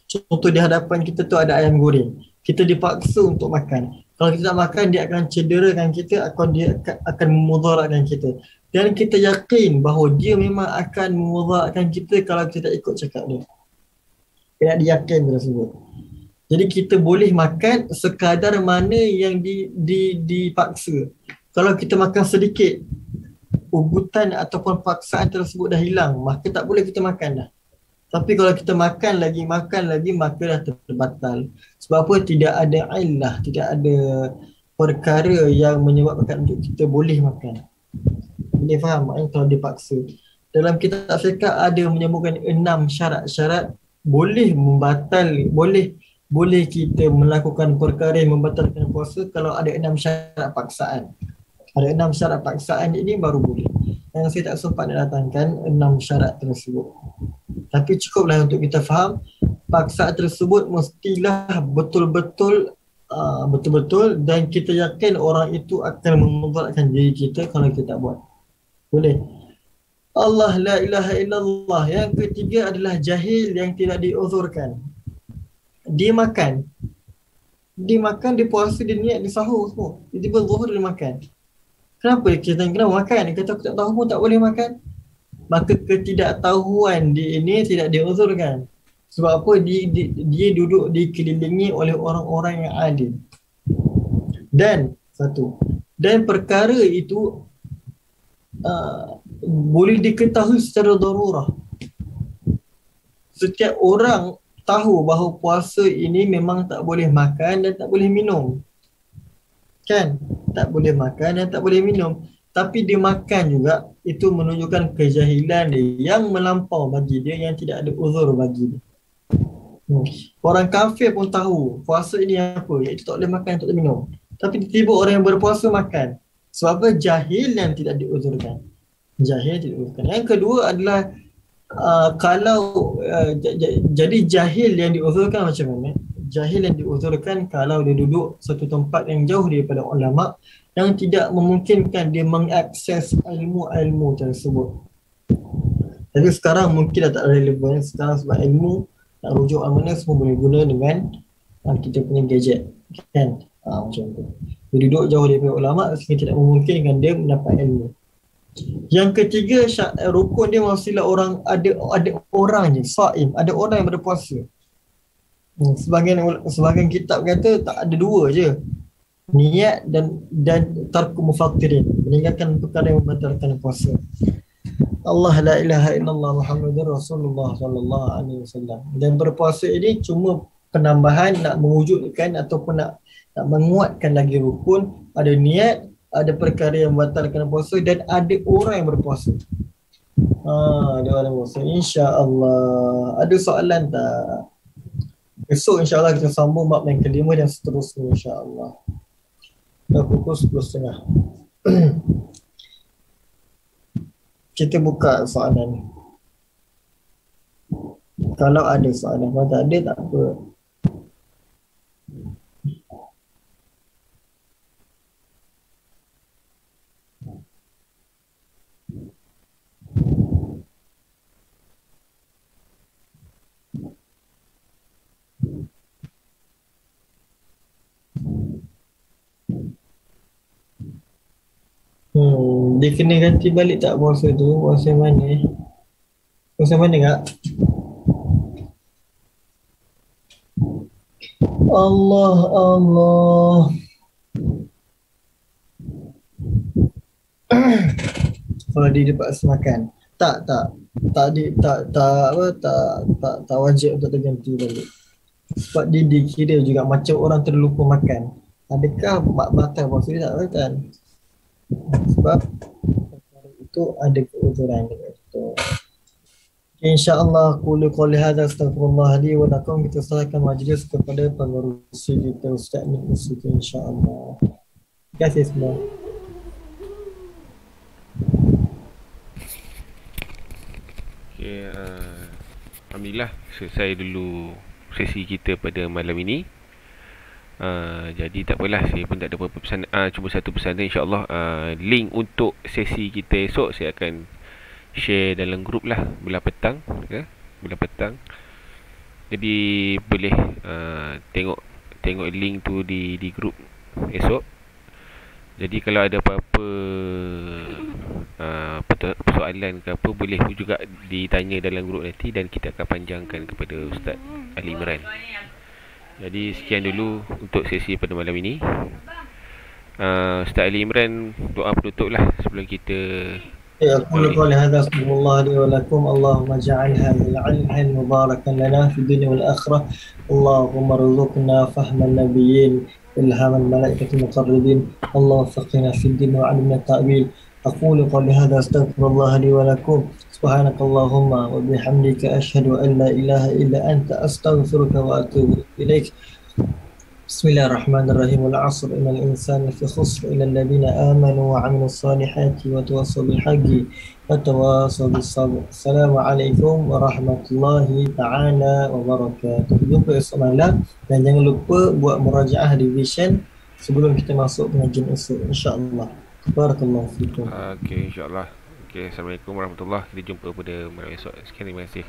Contoh, di hadapan kita tu ada ayam goreng, kita dipaksa untuk makan. Kalau kita tak makan, dia akan cederakan kita, dia akan memudaratkan kita. Dan kita yakin bahawa dia memang akan memudaratkan kita kalau kita tak ikut cakap dia. Kena diyakin tersebut. Jadi kita boleh makan sekadar mana yang dipaksa. Kalau kita makan sedikit, ugutan ataupun paksaan tersebut dah hilang, maka tak boleh kita makan dah. Tapi kalau kita makan lagi, maka dah terbatal. Sebab apa? Tidak ada illah, tidak ada perkara yang menyebabkan untuk kita boleh makan. Boleh faham maknanya kalau dipaksa. Dalam kitab fiqh ada menyebutkan 6 syarat-syarat boleh kita melakukan perkara yang membatalkan puasa kalau ada 6 syarat paksaan. Ada 6 syarat paksaan ini baru boleh. Yang saya tak sempat nak datangkan 6 syarat tersebut. Tapi cukuplah untuk kita faham paksaan tersebut mestilah betul-betul dan kita yakin orang itu akan memudaratkan diri kita kalau kita tak buat. Boleh. Allah la ilaha illallah. Yang ketiga adalah jahil yang tidak diuzurkan. Dia makan, dia puasa, dia niat, dia sahur semua, tiba-tiba zuhur dia makan. Kenapa kita tanya kenapa makan? Dia kata aku tak tahu pun tak boleh makan. Maka ketidaktahuan dia ini tidak diuzurkan. Sebab apa? Dia duduk dikelilingi oleh orang-orang yang adil. Dan perkara itu boleh diketahui secara darurah. Setiap orang tahu bahawa puasa ini memang tak boleh makan dan tak boleh minum. Kan? Tak boleh makan dan tak boleh minum. Tapi dia makan juga, itu menunjukkan kejahilan dia yang melampau bagi dia, yang tidak ada uzur bagi dia. Orang kafir pun tahu puasa ini apa, iaitu tak boleh makan, tak boleh minum. Tapi tiba-tiba orang yang berpuasa makan. Sebab apa? Jahil yang tidak diuzurkan. Jahil tidak diuzurkan. Yang kedua adalah jadi jahil yang diuzurkan macam mana? Jahil yang diuzurkan kalau dia duduk satu tempat yang jauh daripada ulama, yang tidak memungkinkan dia mengakses ilmu-ilmu tersebut. Tapi sekarang mungkin dah tak relevan sekarang sebab ilmu nak rujuk mana semua boleh guna dengan kita punya gadget, kan? Macam tu. Dia duduk jauh daripada ulama sehingga tidak memungkinkan dia mendapat ilmu. Yang ketiga, rukun dia mestilah ada orang je, saim, ada orang yang berpuasa. Sebahagian kitab kata tak ada dua je, niat dan tarku mufattirin, meninggalkan perkara yang membatalkan puasa. Allah la ilaha illallah Muhammadur Rasulullah sallallahu alaihi wasallam. Dan berpuasa ini cuma penambahan nak mewujudkan ataupun nak menguatkan lagi rukun. Ada niat, ada perkara yang membatalkan puasa dan ada orang yang berpuasa. Ada orang bosan. InsyaAllah. Ada soalan tak? Esok insyaAllah kita sambung bab yang kelima dan seterusnya insyaAllah. Dah pukul 10.30. Kita buka soalan. Kalau ada soalan, kalau tak ada tak apa. Dia kena ganti balik tak puasa tu? Puasa mana Puasa mana kak? Allah Allah. Kalau dia dapat makan. Tak di tak apa tak wajib untuk terganti balik. Sebab dia dikira juga macam orang terlupa makan. Adakah batal puasa dia tak batal? Sebab itu ada keuzuran dekat situ. InsyaAllah qulu qouli hadza astaghfirullah li wa lakum. Kita serahkan majlis kepada pengerusi kita Ustaz Nik kita insyaAllah. Terima kasih semua. Okay, Alhamdulillah selesai dulu sesi kita pada malam ini. Jadi tak apalah, saya pun tak ada apa-apa pesan, cuma satu pesan insyaAllah, link untuk sesi kita esok saya akan share dalam grup lah belah petang, belah petang. Jadi boleh tengok link tu di grup esok. Jadi kalau ada apa-apa persoalan ke apa, boleh juga ditanya dalam grup nanti dan kita akan panjangkan kepada Ustaz Ali Imran. Jadi sekian dulu untuk sesi pada malam ini. Ustaz Ali Imran, doa penutup lah sebelum kita أقول قولي هذا أستغفر الله لي ولكم. اللهم اجعل هذا العلم مباركا لنا في الدنيا والآخرة. اللهم ارزقنا فهم النبيين، إلهام الملائكة المقربين. اللهم فقهنا في الدين وعلمنا التأويل. أقول قولي هذا أستغفر الله لي ولكم. سبحانك اللهم وبحمدك أشهد أن لا إله إلا أنت أستغفرك وأتوب إليك. بسم الله الرحمن الرحيم. والعصر إن الإنسان لفي خسر إلا الذين آمنوا وعملوا الصالحات وتواصوا بالحق وتواصوا بالصبر. السلام عليكم warahmatullahi taala wabarakatuh. Jumpa esok malam dan jangan lupa buat murajaah revision sebelum kita masuk pengajian esok insya-Allah. Barakallahu fikum. Okey, insya-Allah. Okey, assalamualaikum warahmatullahi. Kita jumpa pada malam esok. Sekian, terima kasih.